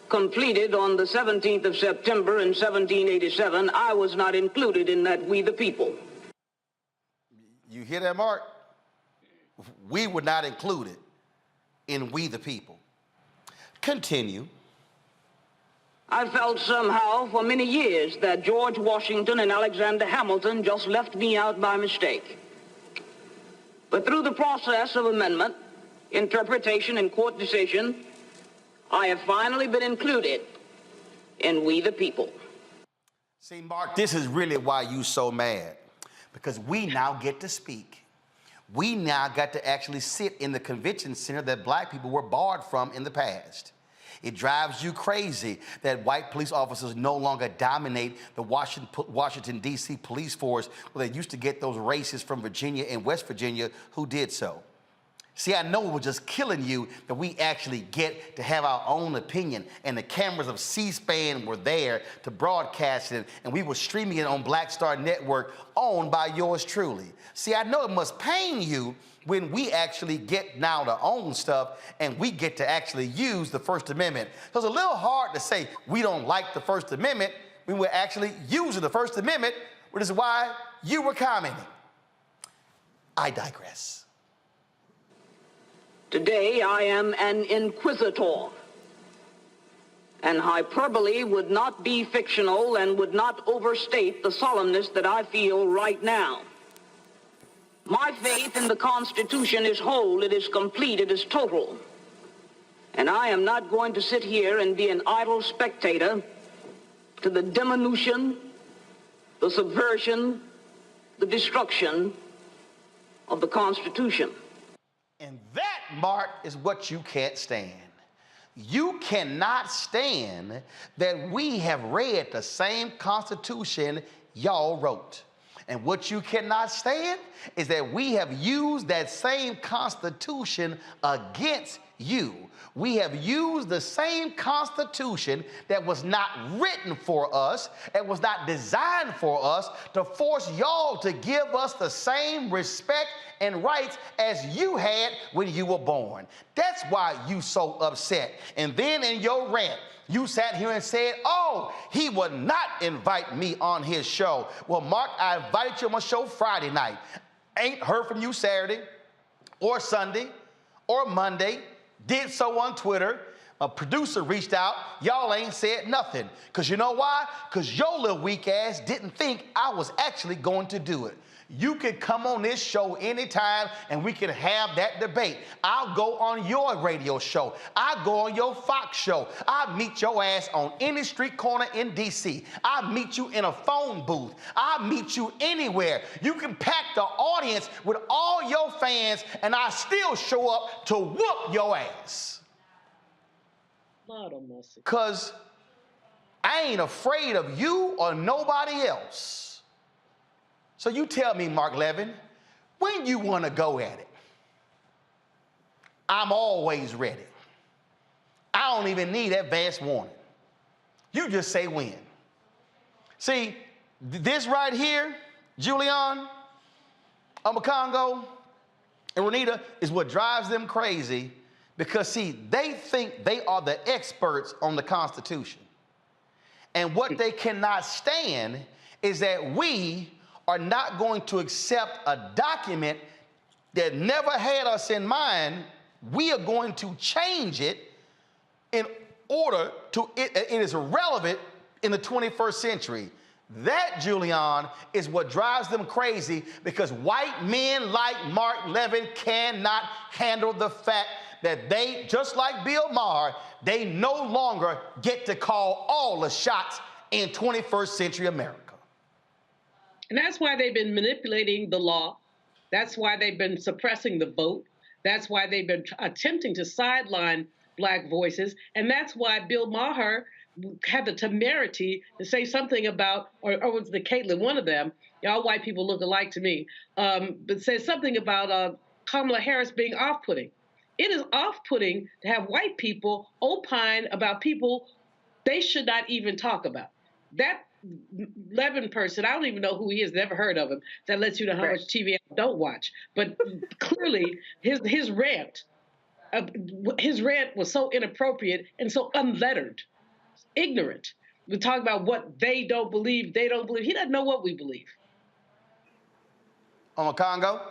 completed on the 17th of September in 1787, I was not included in that we the people. You hear that, Mark? We were not included in we the people. Continue. I felt somehow for many years that George Washington and Alexander Hamilton just left me out by mistake. But through the process of amendment, interpretation, and court decision, I have finally been included in we the people. See, Mark, this is really why you so mad, because we now get to speak. We now got to actually sit in the convention center that black people were barred from in the past. It drives you crazy that white police officers no longer dominate the Washington, D.C. police force, where they used to get those racists from Virginia and West Virginia who did so. See, I know it was just killing you that we actually get to have our own opinion, and the cameras of C-SPAN were there to broadcast it, and we were streaming it on Black Star Network, owned by yours truly. See, I know it must pain you when we actually get now to own stuff and we get to actually use the First Amendment. So it's a little hard to say we don't like the First Amendment when we're actually using the First Amendment, which is why you were commenting. I digress. Today, I am an inquisitor, and hyperbole would not be fictional and would not overstate the solemnness that I feel right now. My faith in the Constitution is whole, it is complete, it is total, and I am not going to sit here and be an idle spectator to the diminution, the subversion, the destruction of the Constitution. And that, Mark, is what you can't stand. You cannot stand that we have read the same Constitution y'all wrote. And what you cannot stand is that we have used that same Constitution against you. We have used the same Constitution that was not written for us, and was not designed for us, to force y'all to give us the same respect and rights as you had when you were born. That's why you so upset. And then in your rant, you sat here and said, oh, he would not invite me on his show. Well, Mark, I invited you on my show Friday night. Ain't heard from you Saturday or Sunday or Monday. Did so on Twitter. A producer reached out. Y'all ain't said nothing. Because you know why? Because your little weak ass didn't think I was actually going to do it. You can come on this show anytime and we can have that debate. I'll go on your radio show. I'll go on your Fox show. I'll meet your ass on any street corner in D.C. I'll meet you in a phone booth. I'll meet you anywhere. You can pack the audience with all your fans and I still show up to whoop your ass. Because I ain't afraid of you or nobody else. So you tell me, Mark Levin, when you want to go at it. I'm always ready. I don't even need advance warning. You just say when. See, this right here, Julian, Congo, and Renita, is what drives them crazy because, see, they think they are the experts on the Constitution. And what they cannot stand is that we are not going to accept a document that never had us in mind. We are going to change it in order to, it is irrelevant in the 21st century. That, Julian, is what drives them crazy because white men like Mark Levin cannot handle the fact that they, just like Bill Maher, they no longer get to call all the shots in 21st century America. And that's why they've been manipulating the law. That's why they've been suppressing the vote. That's why they've been attempting to sideline Black voices. And that's why Bill Maher had the temerity to say something about, or was the Caitlin, one of them, all white people look alike to me, but said something about Kamala Harris being off-putting. It is off-putting to have white people opine about people they should not even talk about. That Levin person, I don't even know who he is, never heard of him. That lets you know how much TV I don't watch. But clearly, his rant was so inappropriate and so unlettered, ignorant. We talk about what they don't believe. He doesn't know what we believe. Congo?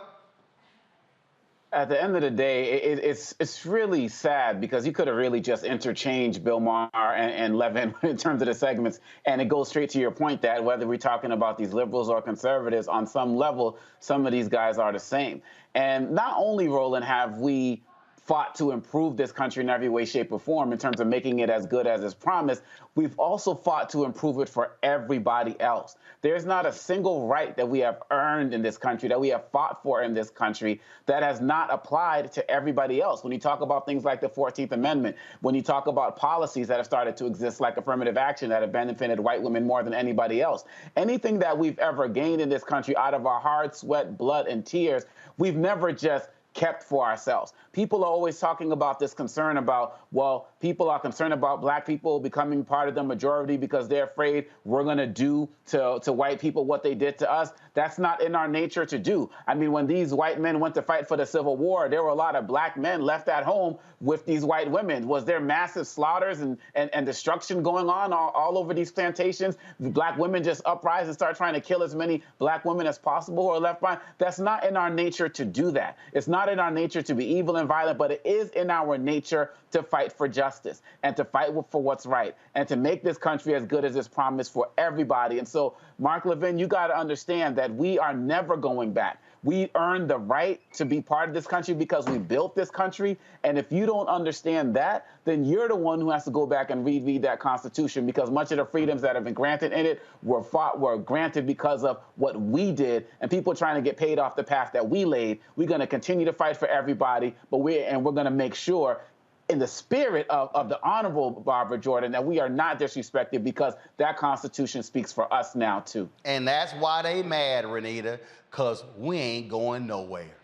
At the end of the day, it's really sad because you could have really just interchanged Bill Maher and Levin in terms of the segments, and it goes straight to your point that whether we're talking about these liberals or conservatives, on some level, some of these guys are the same. And not only, Roland, have we fought to improve this country in every way, shape, or form in terms of making it as good as it's promised, we've also fought to improve it for everybody else. There's not a single right that we have earned in this country, that we have fought for in this country, that has not applied to everybody else. When you talk about things like the 14th Amendment, when you talk about policies that have started to exist like affirmative action that have benefited white women more than anybody else, anything that we've ever gained in this country out of our hard sweat, blood, and tears, we've never just kept for ourselves. People are always talking about this concern about, well, people are concerned about Black people becoming part of the majority because they're afraid we're going to do to white people what they did to us. That's not in our nature to do. I mean, when these white men went to fight for the Civil War, there were a lot of Black men left at home with these white women. Was there massive slaughters and destruction going on all over these plantations? Black women just uprise and start trying to kill as many Black women as possible who are left behind? That's not in our nature to do that. It's not in our nature to be evil and violent, but it is in our nature to fight for justice and to fight for what's right and to make this country as good as it's promised for everybody. And so, Mark Levin, you got to understand that we are never going back. We earned the right to be part of this country because we built this country. And if you don't understand that, then you're the one who has to go back and reread that Constitution, because much of the freedoms that have been granted in it were granted because of what we did, and people trying to get paid off the path that we laid. We're going to continue to fight for everybody, but we're going to make sure, in the spirit of the Honorable Barbara Jordan, that we are not disrespected, because that Constitution speaks for us now, too. And that's why they mad, Renita, because we ain't going nowhere.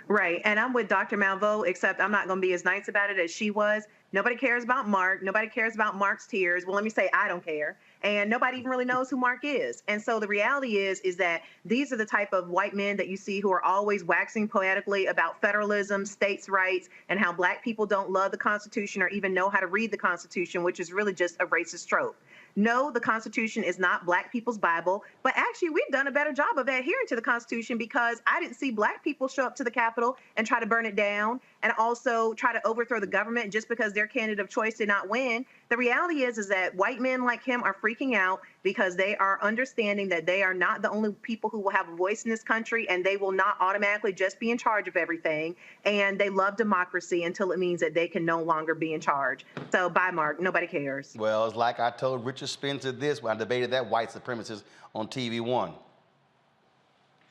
Right. And I'm with Dr. Malveaux, except I'm not going to be as nice about it as she was. Nobody cares about Mark. Nobody cares about Mark's tears. Well, let me say I don't care. And nobody even really knows who Mark is. And so the reality is that these are the type of white men that you see who are always waxing poetically about federalism, states' rights, and how Black people don't love the Constitution or even know how to read the Constitution, which is really just a racist trope. No, the Constitution is not Black people's Bible, but actually we've done a better job of adhering to the Constitution, because I didn't see Black people show up to the Capitol and try to burn it down and also try to overthrow the government just because their candidate of choice did not win. The reality is that white men like him are freaking out because they are understanding that they are not the only people who will have a voice in this country, and they will not automatically just be in charge of everything. And they love democracy until it means that they can no longer be in charge. So bye, Mark. Nobody cares. Well, it's like I told Richard Spencer this when I debated that white supremacist on TV1.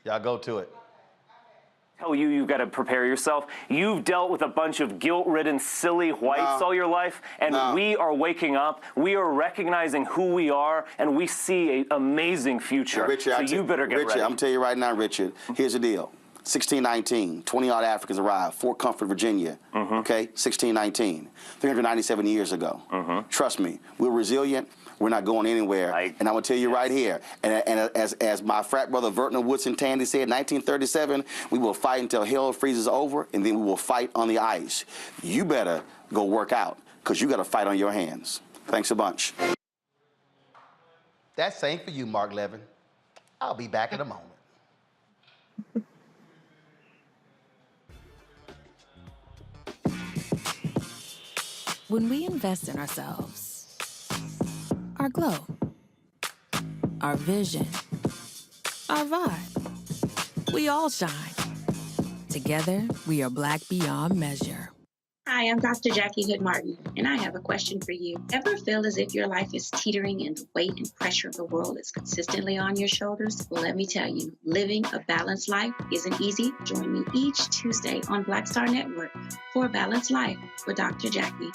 Y'all go to it. tell you you've got to prepare yourself. You've dealt with a bunch of guilt-ridden, silly whites all your life, and we are waking up. We are recognizing who we are, and we see an amazing future. Richard, so you better get ready. I'm telling you right now, Richard, here's the deal. 1619, 20-odd Africans arrived, Fort Comfort, Virginia, okay? 1619, 397 years ago. Trust me, we're resilient. We're not going anywhere. And I'm going to tell you right here, and as my frat brother Vertner Woodson Tandy said, 1937, we will fight until hell freezes over, and then we will fight on the ice. You better go work out, because you got to fight on your hands. Thanks a bunch. That's same for you, Mark Levin. I'll be back in a moment. When we invest in ourselves, our glow, our vision, our vibe, we all shine. Together, we are Black beyond measure. Hi, I'm Dr. Jackie Hood Martin, and I have a question for you. Ever feel as if your life is teetering and the weight and pressure of the world is consistently on your shoulders? Well, let me tell you, living a balanced life isn't easy. Join me each Tuesday on Black Star Network for A Balanced Life with Dr. Jackie.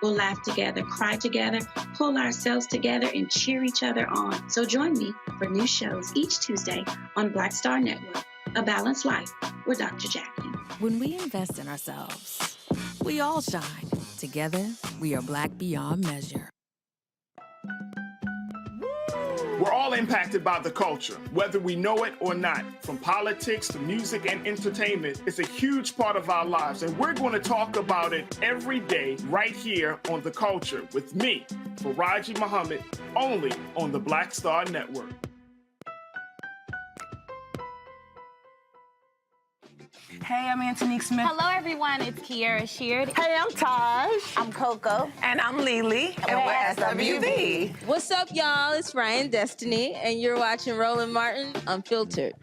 We'll laugh together, cry together, pull ourselves together, and cheer each other on. So join me for new shows each Tuesday on Black Star Network, A Balanced Life with Dr. Jackie. When we invest in ourselves, we all shine. Together, we are Black beyond measure. We're all impacted by the culture, whether we know it or not. From politics to music and entertainment, it's a huge part of our lives, and we're going to talk about it every day right here on The Culture with me, Faraji Muhammad, only on the Black Star Network. Hey, I'm Antonique Smith. Hello, everyone. It's Kiara Sheard. Hey, I'm Taj. I'm Coco. And I'm Lily. And we're SWV. What's up, y'all? It's Ryan Destiny, and you're watching Roland Martin Unfiltered.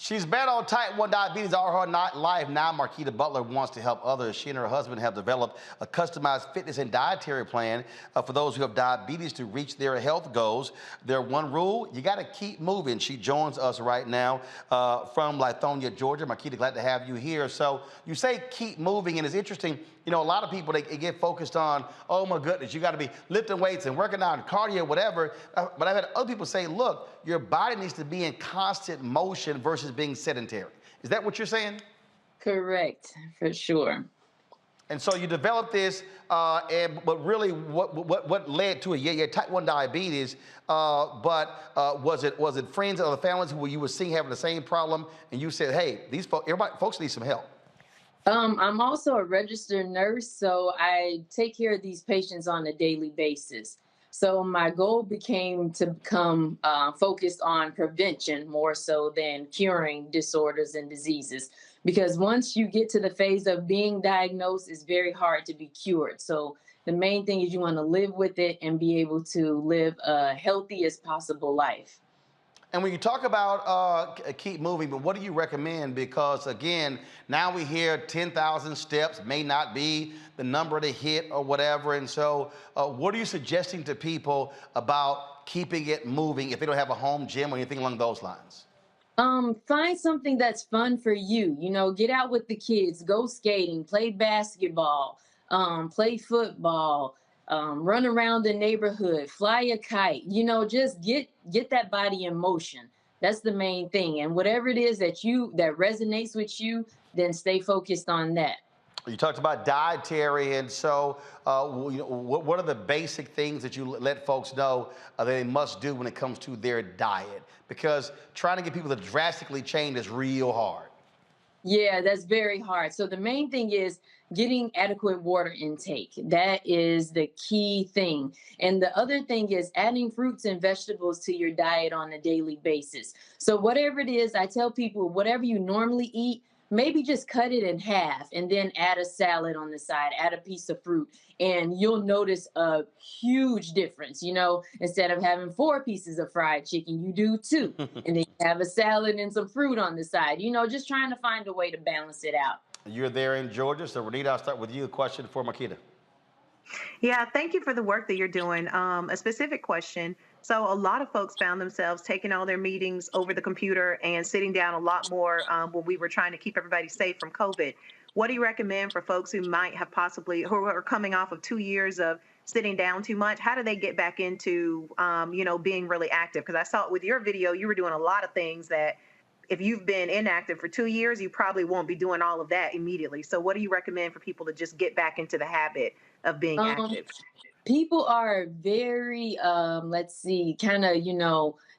She's bad on type 1 diabetes all her life. Now, Marquita Butler wants to help others. She and her husband have developed a customized fitness and dietary plan for those who have diabetes to reach their health goals. Their one rule, you got to keep moving. She joins us right now from Lithonia, Georgia. Marquita, glad to have you here. So you say keep moving, and it's interesting. You know, a lot of people, they get focused on, oh my goodness, you got to be lifting weights and working out and cardio, whatever. But I've had other people say, look, your body needs to be in constant motion versus being sedentary. Is that what you're saying? Correct, for sure. And so you developed this, but really, what led to it? Yeah, type 1 diabetes, but was it friends or other families who you were seeing having the same problem, and you said, hey, these folks need some help? I'm also a registered nurse, so I take care of these patients on a daily basis. So my goal became to become focused on prevention more so than curing disorders and diseases. Because once you get to the phase of being diagnosed, it's very hard to be cured. So the main thing is you want to live with it and be able to live a healthiest possible life. And when you talk about keep moving, but what do you recommend? Because again, now we hear 10,000 steps may not be the number to hit or whatever. And so what are you suggesting to people about keeping it moving if they don't have a home gym or anything along those lines? Find something that's fun for you. You know, get out with the kids, go skating, play basketball, play football, run around the neighborhood, fly a kite, you know, just get that body in motion. That's the main thing. And whatever it is that resonates with you, then stay focused on that. You talked about dietary, and so what are the basic things that you let folks know that they must do when it comes to their diet? Because trying to get people to drastically change is real hard. Yeah, that's very hard. So the main thing is getting adequate water intake. That is the key thing. And the other thing is adding fruits and vegetables to your diet on a daily basis. So whatever it is, I tell people, whatever you normally eat, maybe just cut it in half and then add a salad on the side, add a piece of fruit, and you'll notice a huge difference. You know, instead of having 4 pieces of fried chicken, you do 2, and then you have a salad and some fruit on the side. You know, just trying to find a way to balance it out. You're there in Georgia, so Renita, I'll start with you. A question for Makita. Yeah, thank you for the work that you're doing. A specific question. So a lot of folks found themselves taking all their meetings over the computer and sitting down a lot more when we were trying to keep everybody safe from COVID. What do you recommend for folks who might have who are coming off of 2 years of sitting down too much? How do they get back into, being really active? Because I saw with your video, you were doing a lot of things that if you've been inactive for 2 years, you probably won't be doing all of that immediately. So what do you recommend for people to just get back into the habit of being active? People are very,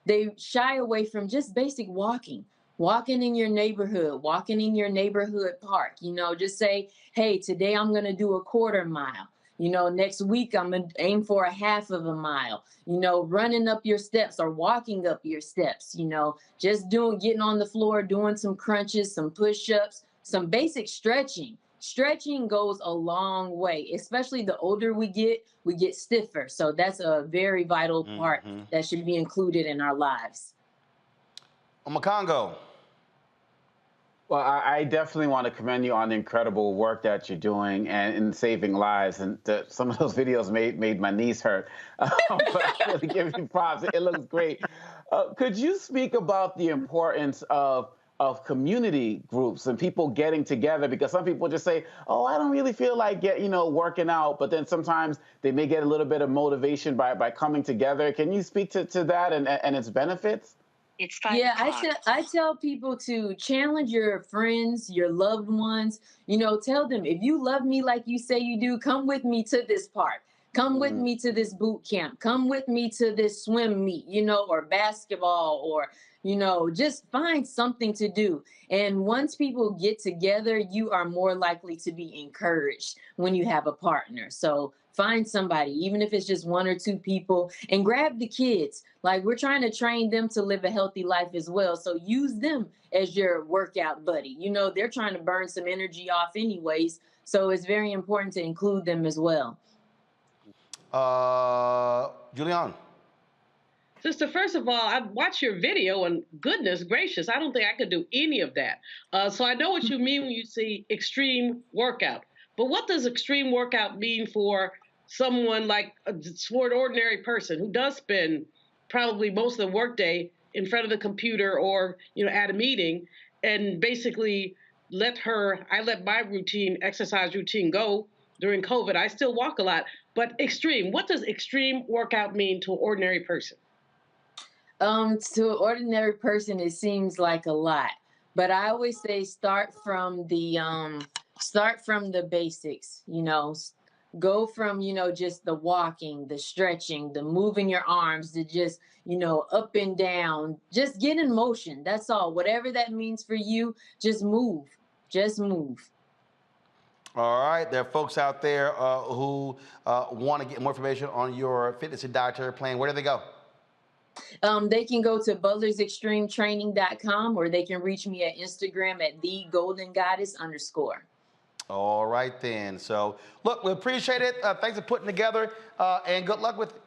they shy away from just basic walking in your neighborhood, walking in your neighborhood park. You know, just say, hey, today I'm going to do a 1/4 mile. You know, next week I'm going to aim for a 1/2 mile. You know, running up your steps or walking up your steps. You know, just getting on the floor, doing some crunches, some push-ups, some basic stretching. Stretching goes a long way, especially the older we get stiffer. So that's a very vital part that should be included in our lives. Makongo. Well, I definitely want to commend you on the incredible work that you're doing and in saving lives. And some of those videos made my knees hurt. But I really give you props. It looks great. Could you speak about the importance of community groups and people getting together? Because some people just say, oh, I don't really feel like working out. But then sometimes they may get a little bit of motivation by coming together. Can you speak to that and its benefits? It's fine. Yeah, I tell people to challenge your friends, your loved ones. You know, tell them, if you love me like you say you do, come with me to this park. Come with me to this boot camp. Come with me to this swim meet, or basketball, or, just find something to do. And once people get together, you are more likely to be encouraged when you have a partner. So find somebody, even if it's just 1 or 2 people, and grab the kids. Like, we're trying to train them to live a healthy life as well. So use them as your workout buddy. They're trying to burn some energy off anyways. So it's very important to include them as well. Julian. Sister, first of all, I watched your video, and goodness gracious, I don't think I could do any of that. So I know what you mean when you see extreme workout. But what does extreme workout mean for someone like for an ordinary person who does spend probably most of the workday in front of the computer or, at a meeting, and basically I let my exercise routine go during COVID. I still walk a lot, but what does extreme workout mean to an ordinary person? To an ordinary person, it seems like a lot, but I always say start from the basics. Go from just the walking, the stretching, the moving your arms, to just up and down. Just get in motion. That's all. Whatever that means for you, just move. All right, there are folks out there who want to get more information on your fitness and dietary plan. Where do they go? They can go to butlersextremetraining.com, or they can reach me at Instagram at @thegoldengoddess_. All right, then. So, look, we appreciate it. Thanks for putting together, and good luck with it.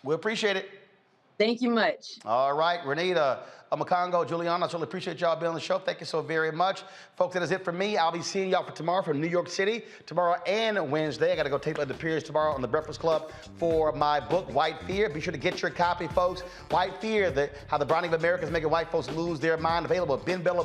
We appreciate it. Thank you much. All right, Renita, Makongo, Juliana, I certainly appreciate y'all being on the show. Thank you so very much. Folks, that is it for me. I'll be seeing y'all for tomorrow from New York City, tomorrow and Wednesday. I got to go tape the appearance tomorrow on The Breakfast Club for my book, White Fear. Be sure to get your copy, folks. White Fear, How the Browning of America is Making White Folks Lose Their Mind. Available at Ben Bella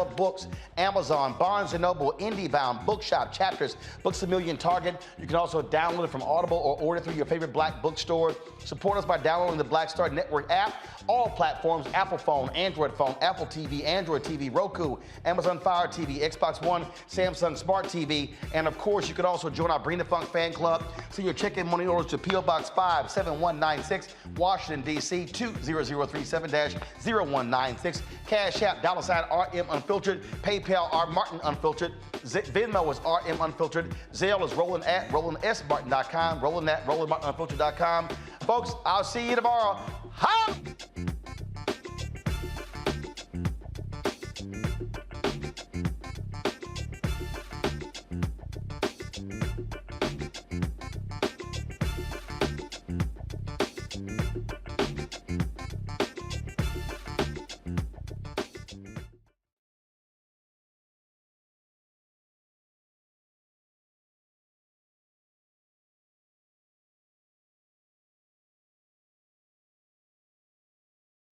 Books, Amazon, Barnes & Noble, IndieBound, Bookshop, Chapters, Books A Million, Target. You can also download it from Audible or order through your favorite Black bookstore. Support us by downloading the Black Star Network app. All platforms, Apple phone, Android phone, Apple TV, Android TV, Roku, Amazon Fire TV, Xbox One, Samsung Smart TV. And of course, you could also join our Bring the Funk fan club. Send your check-in money orders to P.O. Box 57196, Washington, D.C. 20037-0196. Cash App, $RM Unfiltered. PayPal, R Martin Unfiltered. Venmo is RM Unfiltered. Zelle is rolling@RolandSMartin.com. Rolling@RolandMartinUnfiltered.com. Folks, I'll see you tomorrow.